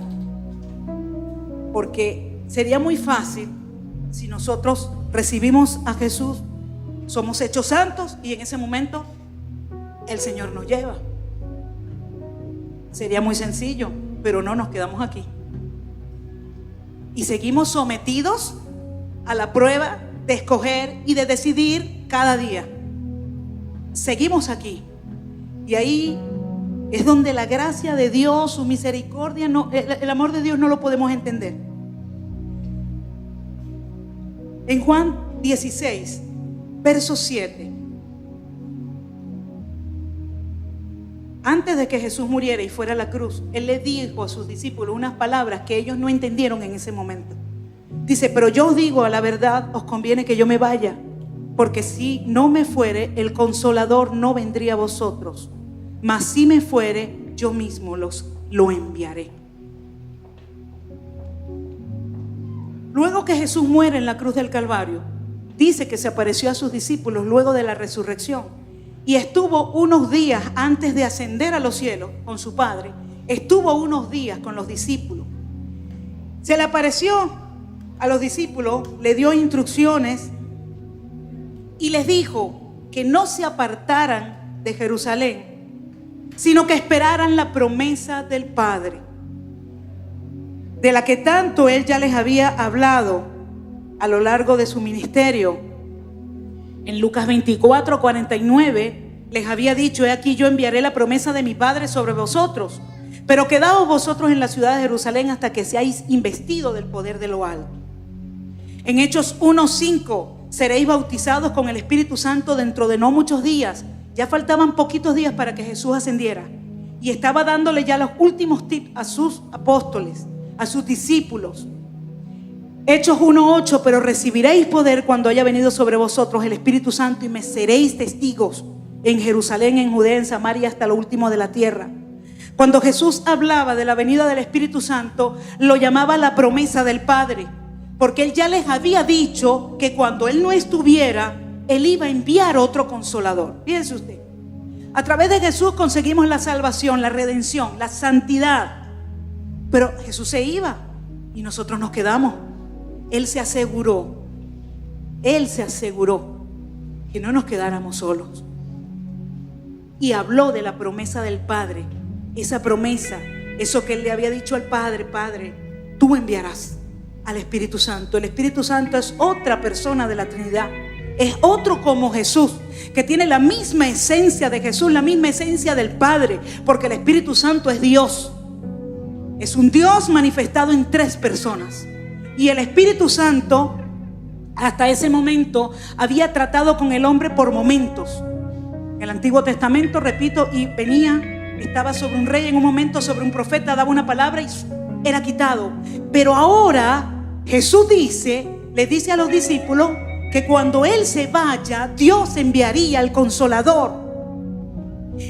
Porque sería muy fácil si nosotros recibimos a Jesús, somos hechos santos y en ese momento el Señor nos lleva. Sería muy sencillo, pero no, nos quedamos aquí. Y seguimos sometidos a la prueba de escoger y de decidir cada día. Seguimos aquí. Y ahí es donde la gracia de Dios, su misericordia, el amor de Dios no lo podemos entender. En Juan 16, verso 7. Antes de que Jesús muriera y fuera a la cruz, Él le dijo a sus discípulos unas palabras que ellos no entendieron en ese momento. Dice: pero yo os digo a la verdad, os conviene que yo me vaya, porque si no me fuere, el Consolador no vendría a vosotros, mas si me fuere, yo mismo lo enviaré. Luego que Jesús muere en la cruz del Calvario, dice que se apareció a sus discípulos luego de la resurrección y estuvo unos días antes de ascender a los cielos con su Padre. Estuvo unos días con los discípulos. Se le apareció a los discípulos, le dio instrucciones y les dijo que no se apartaran de Jerusalén, sino que esperaran la promesa del Padre, de la que tanto Él ya les había hablado a lo largo de su ministerio. En Lucas 24, 49 les había dicho: he aquí yo enviaré la promesa de mi Padre sobre vosotros, pero quedaos vosotros en la ciudad de Jerusalén hasta que seáis investidos del poder de lo alto. En Hechos 1:5 seréis bautizados con el Espíritu Santo dentro de no muchos días. Ya faltaban poquitos días para que Jesús ascendiera y estaba dándole ya los últimos tips a sus apóstoles, a sus discípulos. Hechos 1:8: pero recibiréis poder cuando haya venido sobre vosotros el Espíritu Santo y me seréis testigos en Jerusalén, en Judea, en Samaria, hasta lo último de la tierra. Cuando Jesús hablaba de la venida del Espíritu Santo, lo llamaba la promesa del Padre, porque Él ya les había dicho que cuando Él no estuviera, Él iba a enviar otro Consolador. Fíjense usted, a través de Jesús conseguimos la salvación, la redención, la santidad. Pero Jesús se iba y nosotros nos quedamos. Él se aseguró que no nos quedáramos solos. Y habló de la promesa del Padre. Esa promesa, eso que Él le había dicho al Padre: Padre, tú enviarás al Espíritu Santo. El Espíritu Santo es otra persona de la Trinidad. Es otro como Jesús, que tiene la misma esencia de Jesús, la misma esencia del Padre, porque el Espíritu Santo es Dios. Es un Dios manifestado en tres personas. Y el Espíritu Santo, hasta ese momento, había tratado con el hombre por momentos. En el Antiguo Testamento, repito, y venía, estaba sobre un rey en un momento, sobre un profeta, daba una palabra y era quitado. Pero ahora Jesús le dice a los discípulos que cuando Él se vaya, Dios enviaría al Consolador.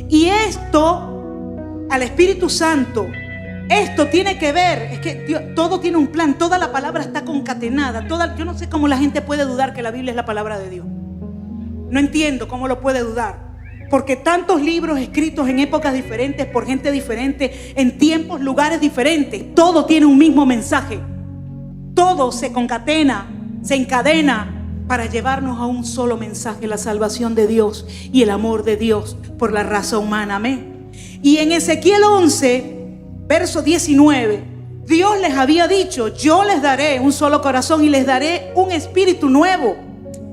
Y esto, al Espíritu Santo, esto tiene que ver, es que Dios, todo tiene un plan, toda la palabra está concatenada. Yo no sé cómo la gente puede dudar que la Biblia es la palabra de Dios. No entiendo cómo lo puede dudar. Porque tantos libros escritos en épocas diferentes, por gente diferente, en tiempos, lugares diferentes, todo tiene un mismo mensaje. Todo se concatena, se encadena para llevarnos a un solo mensaje: la salvación de Dios y el amor de Dios por la raza humana. Amén. Y en Ezequiel 11, verso 19, Dios les había dicho: yo les daré un solo corazón y les daré un espíritu nuevo.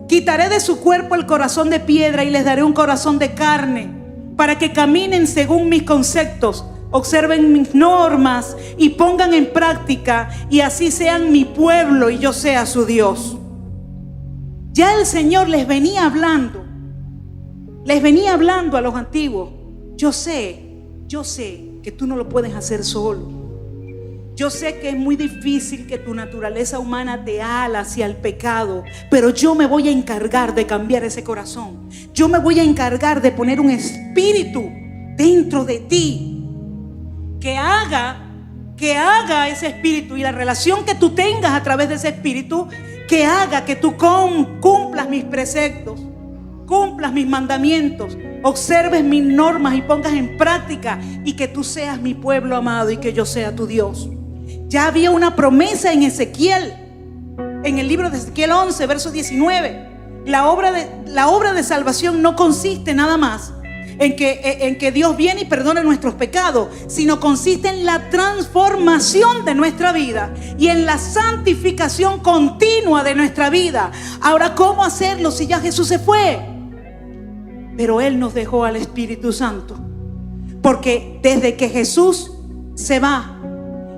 Quitaré de su cuerpo el corazón de piedra y les daré un corazón de carne, para que caminen según mis conceptos, observen mis normas y pongan en práctica, y así sean mi pueblo y yo sea su Dios. Ya el Señor les venía hablando a los antiguos: yo sé yo sé que tú no lo puedes hacer solo. Yo sé que es muy difícil, que tu naturaleza humana te ala hacia el pecado, pero yo me voy a encargar de cambiar ese corazón. Yo me voy a encargar de poner un espíritu dentro de ti que haga ese espíritu, y la relación que tú tengas a través de ese espíritu, que haga que tú cumplas mis preceptos, cumplas mis mandamientos, observes mis normas y pongas en práctica, y que tú seas mi pueblo amado y que yo sea tu Dios. Ya había una promesa en Ezequiel, en el libro de Ezequiel 11, verso 19. La obra de salvación no consiste nada más en que Dios viene y perdona nuestros pecados, sino consiste en la transformación de nuestra vida y en la santificación continua de nuestra vida. Ahora, ¿cómo hacerlo si ya Jesús se fue? Pero Él nos dejó al Espíritu Santo, porque desde que Jesús se va,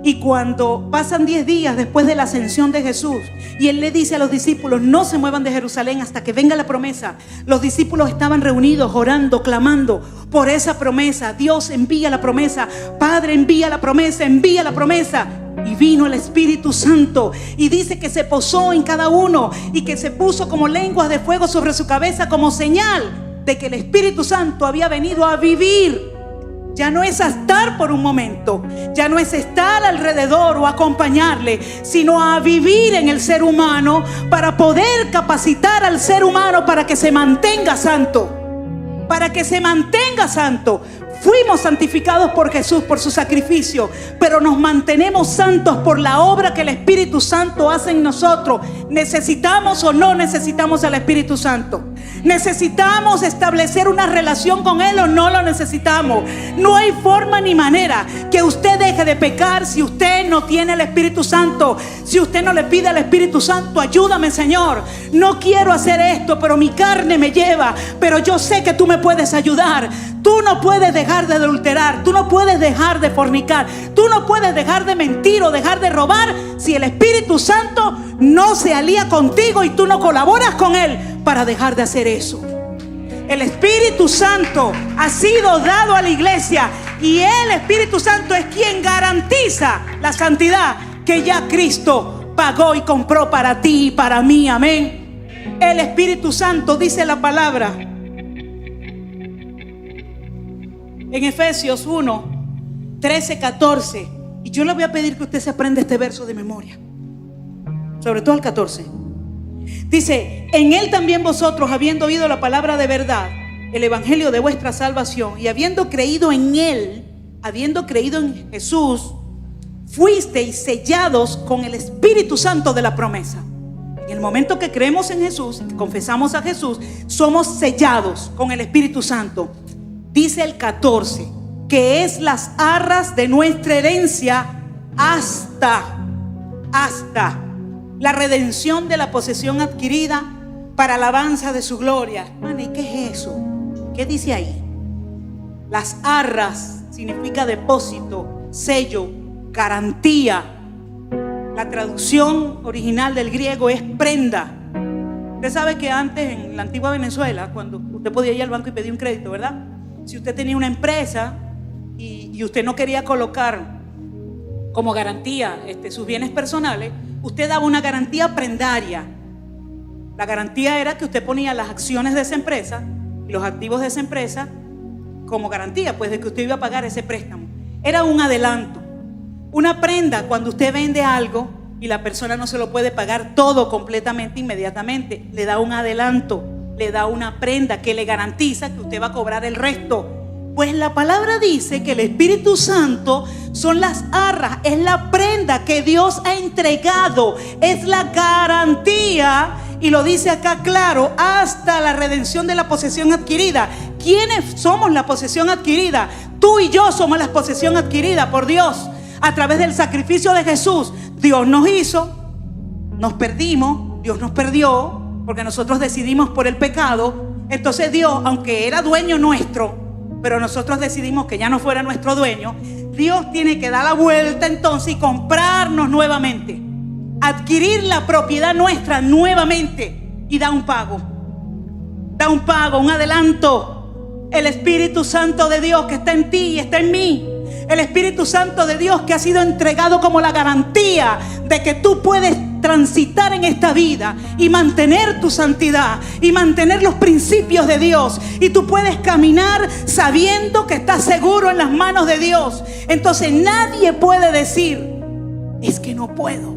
y cuando pasan 10 días después de la ascensión de Jesús, y Él le dice a los discípulos: no se muevan de Jerusalén hasta que venga la promesa. Los discípulos estaban reunidos, orando, clamando por esa promesa. Dios envía la promesa, Padre envía la promesa, envía la promesa. Y vino el Espíritu Santo, y dice que se posó en cada uno, y que se puso como lenguas de fuego sobre su cabeza, como señal de que el Espíritu Santo había venido a vivir. Ya no es estar por un momento, ya no es estar alrededor o acompañarle, sino a vivir en el ser humano, para poder capacitar al ser humano para que se mantenga santo. Para que se mantenga santo. Fuimos santificados por Jesús, por su sacrificio, pero nos mantenemos santos por la obra que el Espíritu Santo hace en nosotros. ¿Necesitamos o no necesitamos al Espíritu Santo? ¿Necesitamos establecer una relación con Él o no lo necesitamos? No hay forma ni manera que usted deje de pecar si usted no tiene el Espíritu Santo. Si usted no le pide al Espíritu Santo: ayúdame, Señor, no quiero hacer esto, pero mi carne me lleva, pero yo sé que tú me puedes ayudar. Tú no puedes dejar de adulterar, tú no puedes dejar de fornicar, tú no puedes dejar de mentir o dejar de robar si el Espíritu Santo no se alía contigo y tú no colaboras con Él para dejar de hacer eso. El Espíritu Santo ha sido dado a la iglesia, y el Espíritu Santo es quien garantiza la santidad que ya Cristo pagó y compró para ti y para mí. Amén. El Espíritu Santo, dice la palabra en Efesios 1, 13, 14. Y yo le voy a pedir que usted se aprenda este verso de memoria, sobre todo el 14. Dice: en Él también vosotros, habiendo oído la palabra de verdad, el evangelio de vuestra salvación, y habiendo creído en Él, habiendo creído en Jesús, fuisteis sellados con el Espíritu Santo de la promesa. En el momento que creemos en Jesús, que confesamos a Jesús, somos sellados con el Espíritu Santo. Dice el 14, que es las arras de nuestra herencia hasta la redención de la posesión adquirida para alabanza de su gloria. Hermano, ¿y qué es eso? ¿Qué dice ahí? Las arras significa depósito, sello, garantía. La traducción original del griego es prenda. Usted sabe que antes, en la antigua Venezuela, cuando usted podía ir al banco y pedir un crédito, ¿verdad? Si usted tenía una empresa y usted no quería colocar como garantía sus bienes personales, usted daba una garantía prendaria. La garantía era que usted ponía las acciones de esa empresa, los activos de esa empresa, como garantía, pues, de que usted iba a pagar ese préstamo. Era un adelanto. Una prenda, cuando usted vende algo y la persona no se lo puede pagar todo completamente inmediatamente, le da un adelanto, le da una prenda que le garantiza que usted va a cobrar el resto. Pues la palabra dice que el Espíritu Santo son las arras, es la prenda que Dios ha entregado, es la garantía, y lo dice acá claro, hasta la redención de la posesión adquirida. ¿Quiénes somos la posesión adquirida? Tú y yo somos la posesión adquirida por Dios a través del sacrificio de Jesús. Dios nos hizo, nos perdimos, Dios nos perdió porque nosotros decidimos por el pecado. Entonces Dios, aunque era dueño nuestro, pero nosotros decidimos que ya no fuera nuestro dueño, Dios tiene que dar la vuelta entonces y comprarnos nuevamente, adquirir la propiedad nuestra nuevamente, y da un pago, un adelanto. El Espíritu Santo de Dios que está en ti y está en mí. El Espíritu Santo de Dios que ha sido entregado como la garantía de que tú puedes transitar en esta vida y mantener tu santidad y mantener los principios de Dios, y tú puedes caminar sabiendo que estás seguro en las manos de Dios. Entonces nadie puede decir: es que no puedo.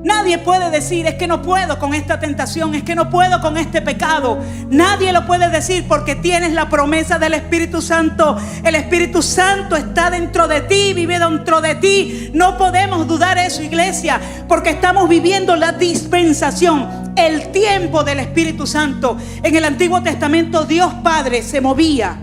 Nadie puede decir: es que no puedo con esta tentación, es que no puedo con este pecado. Nadie lo puede decir, porque tienes la promesa del Espíritu Santo. El Espíritu Santo está dentro de ti, vive dentro de ti. No podemos dudar eso, iglesia, porque estamos viviendo la dispensación, el tiempo del Espíritu Santo. En el Antiguo Testamento Dios Padre se movía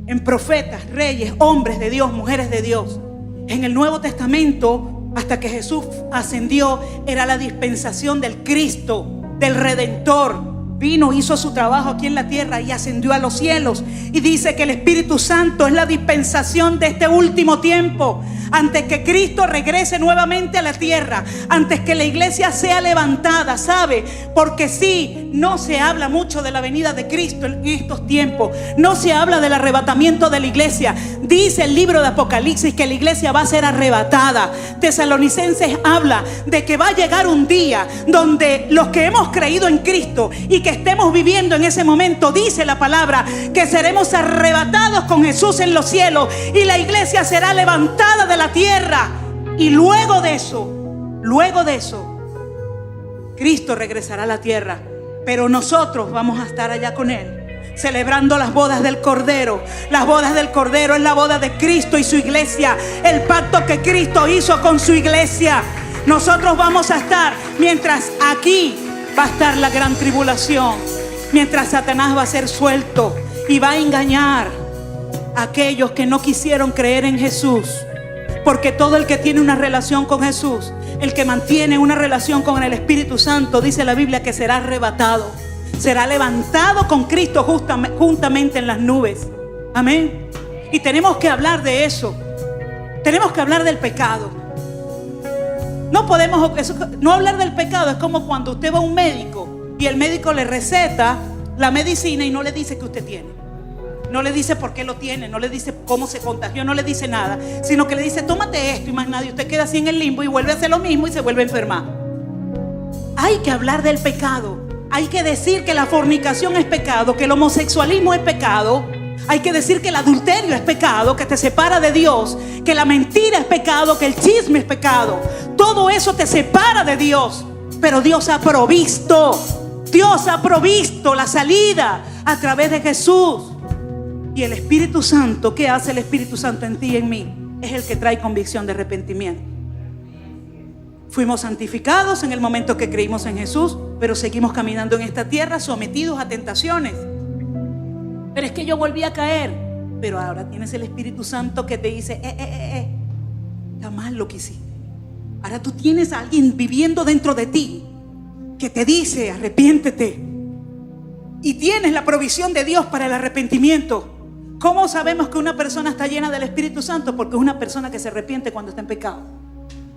en profetas, reyes, hombres de Dios, mujeres de Dios. En el Nuevo Testamento, hasta que Jesús ascendió, era la dispensación del Cristo, del Redentor. Vino, hizo su trabajo aquí en la tierra y ascendió a los cielos. Y dice que el Espíritu Santo es la dispensación de este último tiempo, antes que Cristo regrese nuevamente a la tierra, antes que la iglesia sea levantada, ¿sabe? Porque sí, no se habla mucho de la venida de Cristo en estos tiempos. No se habla del arrebatamiento de la iglesia. Dice el libro de Apocalipsis que la iglesia va a ser arrebatada. Tesalonicenses habla de que va a llegar un día donde los que hemos creído en Cristo y que estemos viviendo en ese momento, dice la palabra, que seremos arrebatados con Jesús en los cielos, y la iglesia será levantada de la tierra. Y luego de eso, Cristo regresará a la tierra, pero nosotros vamos a estar allá con Él, celebrando las bodas del Cordero. Las bodas del Cordero es la boda de Cristo y su iglesia, el pacto que Cristo hizo con su iglesia. Nosotros vamos a estar, mientras aquí va a estar la gran tribulación, mientras Satanás va a ser suelto y va a engañar a aquellos que no quisieron creer en Jesús. Porque todo el que tiene una relación con Jesús, el que mantiene una relación con el Espíritu Santo, dice la Biblia que será arrebatado, será levantado con Cristo juntamente en las nubes. Amén. Y tenemos que hablar de eso. Tenemos que hablar del pecado. No podemos, no hablar del pecado es como cuando usted va a un médico y el médico le receta la medicina y no le dice que usted tiene. No le dice por qué lo tiene, no le dice cómo se contagió, no le dice nada, sino que le dice: tómate esto y más nada. Y usted queda así en el limbo y vuelve a hacer lo mismo y se vuelve a enfermar. Hay que hablar del pecado. Hay que decir que la fornicación es pecado, que el homosexualismo es pecado. Hay que decir que el adulterio es pecado, que te separa de Dios, que la mentira es pecado, que el chisme es pecado. Todo eso te separa de Dios. Pero Dios ha provisto la salida a través de Jesús. Y el Espíritu Santo, ¿qué hace el Espíritu Santo en ti y en mí? Es el que trae convicción de arrepentimiento. Fuimos santificados en el momento que creímos en Jesús, pero seguimos caminando en esta tierra sometidos a tentaciones. Pero es que yo volví a caer. Pero ahora tienes el Espíritu Santo que te dice: está mal lo que hiciste. Ahora tú tienes a alguien viviendo dentro de ti que te dice: arrepiéntete. Y tienes la provisión de Dios para el arrepentimiento. ¿Cómo sabemos que una persona está llena del Espíritu Santo? Porque es una persona que se arrepiente cuando está en pecado.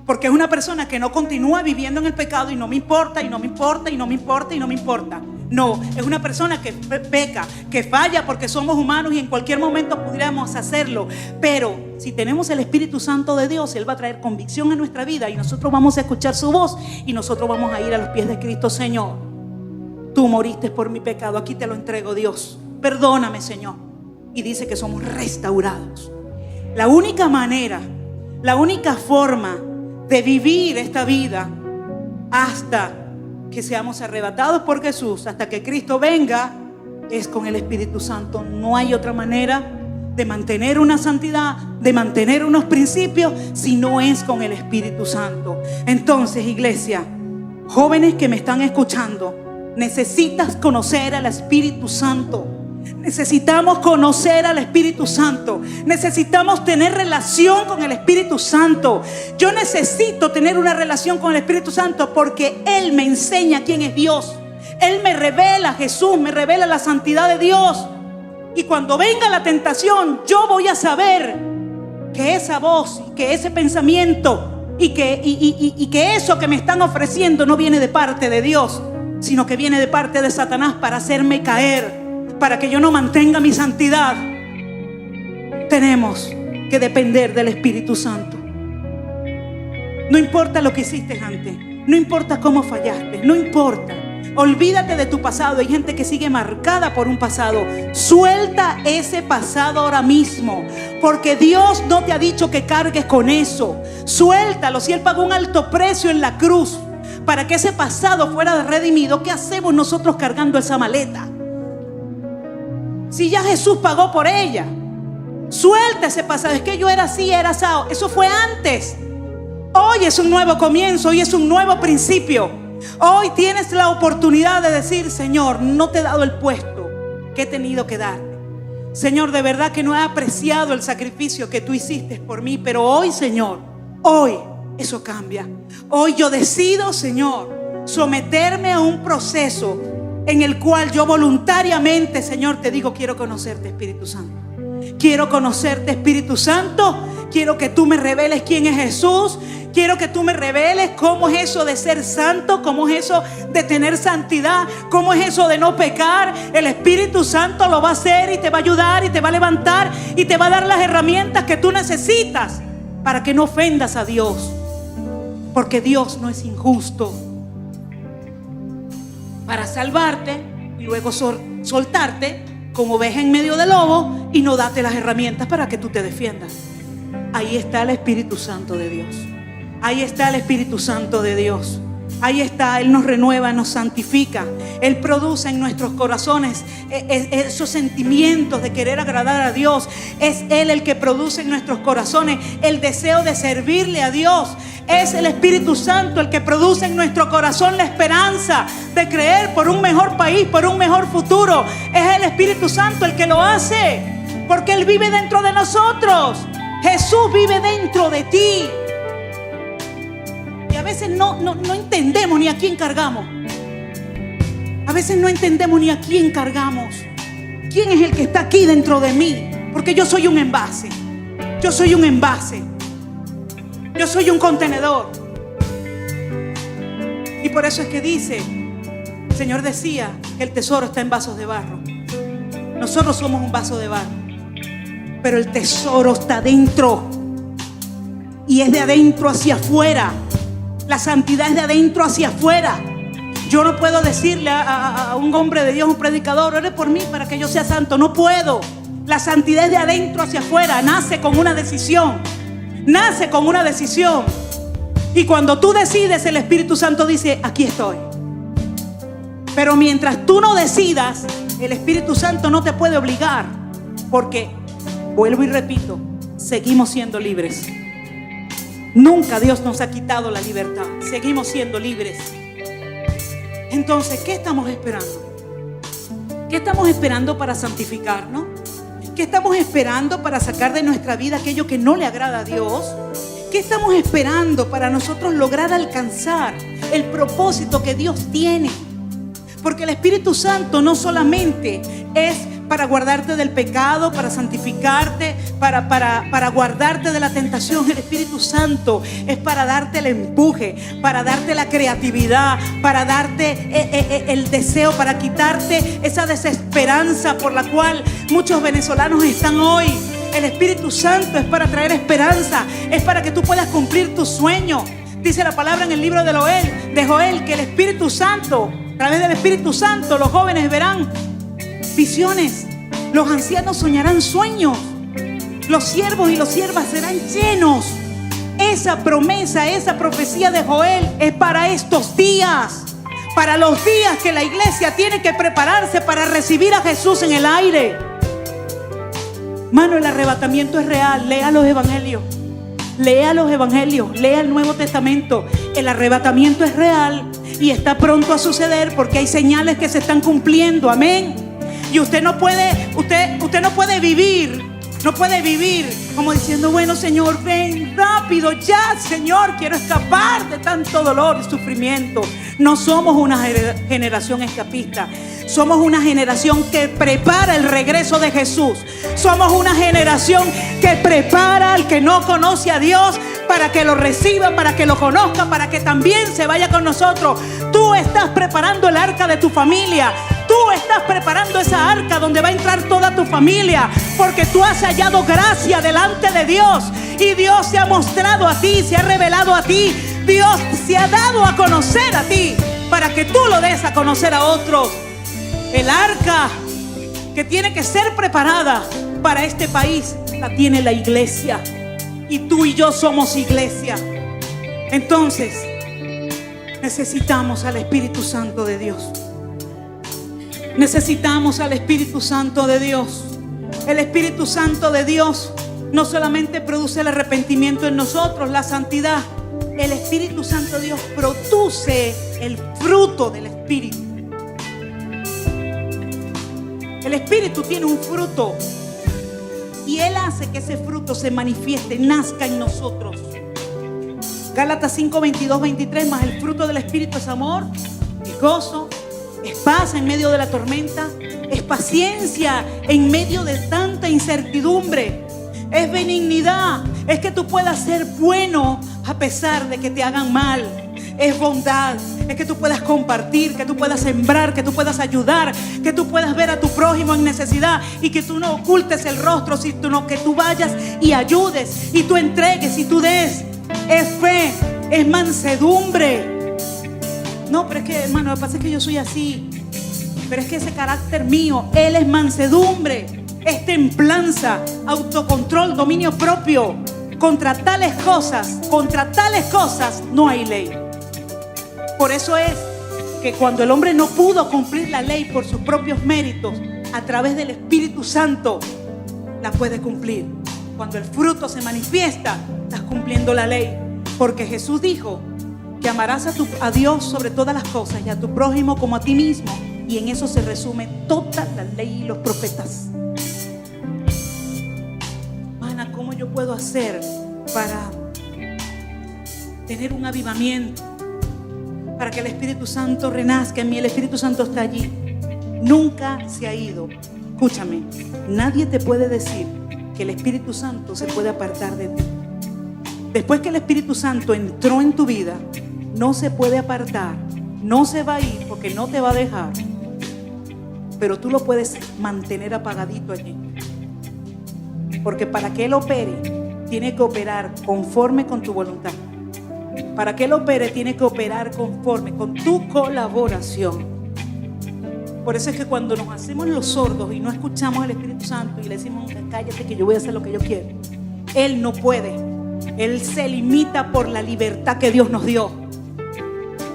Porque es una persona que no continúa viviendo en el pecado y no me importa, y no me importa, y no me importa, y no me importa. No, es una persona que peca, que falla, porque somos humanos y en cualquier momento pudiéramos hacerlo. Pero si tenemos el Espíritu Santo de Dios, Él va a traer convicción en nuestra vida y nosotros vamos a escuchar su voz y nosotros vamos a ir a los pies de Cristo. Señor, tú moriste por mi pecado, aquí te lo entrego, Dios. Perdóname, Señor. Y dice que somos restaurados. La única manera, la única forma de vivir esta vida hasta que seamos arrebatados por Jesús, hasta que Cristo venga, es con el Espíritu Santo. No hay otra manera de mantener una santidad, de mantener unos principios, si no es con el Espíritu Santo. Entonces, iglesia, jóvenes que me están escuchando, necesitas conocer al Espíritu Santo. Necesitamos conocer al Espíritu Santo. Necesitamos tener relación con el Espíritu Santo. Yo necesito tener una relación con el Espíritu Santo porque Él me enseña quién es Dios. Él me revela, Jesús me revela la santidad de Dios. Y cuando venga la tentación, yo voy a saber que esa voz, que ese pensamiento y que eso que me están ofreciendo no viene de parte de Dios, sino que viene de parte de Satanás para hacerme caer, para que yo no mantenga mi santidad, tenemos que depender del Espíritu Santo. No importa lo que hiciste antes, no importa cómo fallaste, no importa. Olvídate de tu pasado. Hay gente que sigue marcada por un pasado. Suelta ese pasado ahora mismo, porque Dios no te ha dicho que cargues con eso. Suéltalo. Si Él pagó un alto precio en la cruz para que ese pasado fuera redimido, ¿qué hacemos nosotros cargando esa maleta? Si ya Jesús pagó por ella. Suelta ese pasado. Es que yo era así, era asado. Eso fue antes. Hoy es un nuevo comienzo, hoy es un nuevo principio. Hoy tienes la oportunidad de decir: Señor, no te he dado el puesto que he tenido que darte. Señor, de verdad que no he apreciado el sacrificio que tú hiciste por mí, pero hoy, Señor, hoy eso cambia. Hoy yo decido, Señor, someterme a un proceso en el cual yo voluntariamente, Señor, te digo: quiero conocerte, Espíritu Santo. Quiero conocerte, Espíritu Santo. Quiero que tú me reveles quién es Jesús. Quiero que tú me reveles cómo es eso de ser santo, cómo es eso de tener santidad, cómo es eso de no pecar. El Espíritu Santo lo va a hacer y te va a ayudar y te va a levantar y te va a dar las herramientas que tú necesitas para que no ofendas a Dios, porque Dios no es injusto. Para salvarte y luego soltarte como oveja en medio del lobo y no darte las herramientas para que tú te defiendas. Ahí está el Espíritu Santo de Dios. Ahí está el Espíritu Santo de Dios. Ahí está. Él nos renueva, nos santifica. Él produce en nuestros corazones esos sentimientos de querer agradar a Dios. Es Él el que produce en nuestros corazones el deseo de servirle a Dios. Es el Espíritu Santo el que produce en nuestro corazón la esperanza de creer por un mejor país, por un mejor futuro. Es el Espíritu Santo el que lo hace, porque Él vive dentro de nosotros. Jesús vive dentro de ti. Y a veces no entendemos ni a quién cargamos. A veces no entendemos ni a quién cargamos. ¿Quién es el que está aquí dentro de mí? Porque yo soy un envase. Yo soy un envase. Yo soy un contenedor. Y por eso es que dice, el Señor decía que el tesoro está en vasos de barro. Nosotros somos un vaso de barro, pero el tesoro está dentro. Y es de adentro hacia afuera. La santidad es de adentro hacia afuera. Yo no puedo decirle a un hombre de Dios, un predicador: ore por mí para que yo sea santo. No puedo. La santidad es de adentro hacia afuera. Nace con una decisión. Nace con una decisión. Y cuando tú decides, el Espíritu Santo dice: aquí estoy. Pero mientras tú no decidas, el Espíritu Santo no te puede obligar. Porque, vuelvo y repito, seguimos siendo libres. Nunca Dios nos ha quitado la libertad. Seguimos siendo libres. Entonces, ¿qué estamos esperando? ¿Qué estamos esperando para santificarnos? ¿Qué estamos esperando para sacar de nuestra vida aquello que no le agrada a Dios? ¿Qué estamos esperando para nosotros lograr alcanzar el propósito que Dios tiene? Porque el Espíritu Santo no solamente es para guardarte del pecado, para santificarte, para guardarte de la tentación. El Espíritu Santo es para darte el empuje, para darte la creatividad, para darte el deseo, para quitarte esa desesperanza por la cual muchos venezolanos están hoy. El Espíritu Santo es para traer esperanza, es para que tú puedas cumplir tus sueños. Dice la palabra en el libro de Joel que el Espíritu Santo, a través del Espíritu Santo, los jóvenes verán visiones, los ancianos soñarán sueños, los siervos y las siervas serán llenos. Esa promesa, esa profecía de Joel es para estos días, para los días que la iglesia tiene que prepararse para recibir a Jesús en el aire. Mano, el arrebatamiento es real. Lea los evangelios, lea los evangelios, lea el Nuevo Testamento. El arrebatamiento es real y está pronto a suceder, porque hay señales que se están cumpliendo. Amén. Y usted no puede vivir como diciendo: bueno, Señor, ven rápido ya, Señor, quiero escapar de tanto dolor y sufrimiento. No somos una generación escapista. Somos una generación que prepara el regreso de Jesús. Somos una generación que prepara al que no conoce a Dios para que lo reciba, para que lo conozca, para que también se vaya con nosotros. Tú estás preparando el arca de tu familia. Tú estás preparando esa arca donde va a entrar toda tu familia, porque tú has hallado gracia delante de Dios. Y Dios se ha mostrado a ti, se ha revelado a ti. Dios se ha dado a conocer a ti para que tú lo des a conocer a otros. El arca que tiene que ser preparada para este país la tiene la iglesia. Y tú y yo somos iglesia. Entonces necesitamos al Espíritu Santo de Dios. Necesitamos al Espíritu Santo de Dios. El Espíritu Santo de Dios no solamente produce el arrepentimiento en nosotros, la santidad. El Espíritu Santo de Dios produce el fruto del Espíritu. El Espíritu tiene un fruto y Él hace que ese fruto se manifieste, nazca en nosotros. Gálatas 5, 22, 23, más el fruto del Espíritu es amor, es gozo, es paz en medio de la tormenta, es paciencia en medio de tanta incertidumbre, es benignidad, es que tú puedas ser bueno a pesar de que te hagan mal, es bondad, es que tú puedas compartir, que tú puedas sembrar, que tú puedas ayudar, que tú puedas ver a tu prójimo en necesidad y que tú no ocultes el rostro, sino que tú vayas y ayudes y tú entregues y tú des. Es fe, es mansedumbre. No, pero es que, hermano, lo que pasa es que yo soy así. Pero es que ese carácter mío, Él es mansedumbre, es templanza, autocontrol, dominio propio. Contra tales cosas no hay ley. Por eso es que cuando el hombre no pudo cumplir la ley por sus propios méritos, a través del Espíritu Santo la puede cumplir. Cuando el fruto se manifiesta, estás cumpliendo la ley. Porque Jesús dijo que amarás a Dios sobre todas las cosas y a tu prójimo como a ti mismo. Y en eso se resume toda la ley y los profetas. Mana, ¿cómo yo puedo hacer para tener un avivamiento? Para que el Espíritu Santo renazca en mí. El Espíritu Santo está allí. Nunca se ha ido. Escúchame, nadie te puede decir que el Espíritu Santo se puede apartar de ti. Después que el Espíritu Santo entró en tu vida, no se puede apartar, no se va a ir porque no te va a dejar. Pero tú lo puedes mantener apagadito allí. Porque para que Él opere, tiene que operar conforme con tu voluntad. Para que Él opere, tiene que operar conforme con tu colaboración. Por eso es que cuando nos hacemos los sordos y no escuchamos al Espíritu Santo y le decimos, cállate que yo voy a hacer lo que yo quiero, Él no puede. Él se limita por la libertad que Dios nos dio.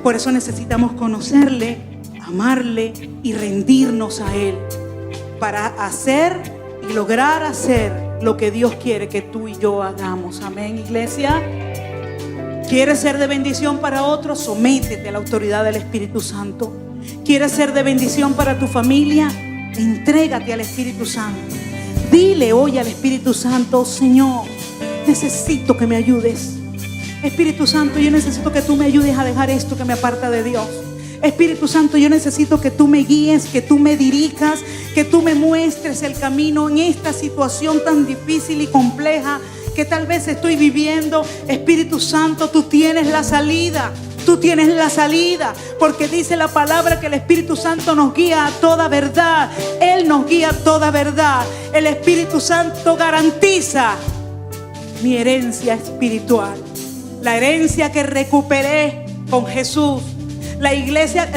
Por eso necesitamos conocerle, amarle y rendirnos a Él para hacer y lograr hacer lo que Dios quiere que tú y yo hagamos. Amén, iglesia. ¿Quieres ser de bendición para otros? Sométete a la autoridad del Espíritu Santo. ¿Quieres ser de bendición para tu familia? Entrégate al Espíritu Santo. Dile hoy al Espíritu Santo, Señor, necesito que me ayudes. Espíritu Santo, yo necesito que tú me ayudes a dejar esto que me aparta de Dios. Espíritu Santo, yo necesito que tú me guíes, que tú me dirijas, que tú me muestres el camino en esta situación tan difícil y compleja que tal vez estoy viviendo. Espíritu Santo, tú tienes la salida. Tú tienes la salida, porque dice la palabra que el Espíritu Santo nos guía a toda verdad. Él nos guía a toda verdad. El Espíritu Santo garantiza mi herencia espiritual, la herencia que recuperé con Jesús, la iglesia,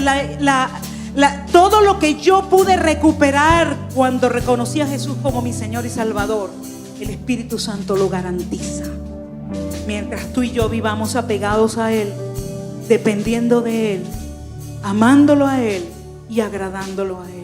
todo lo que yo pude recuperar cuando reconocí a Jesús como mi Señor y Salvador. El Espíritu Santo lo garantiza. Mientras tú y yo vivamos apegados a Él, dependiendo de Él, amándolo a Él y agradándolo a Él.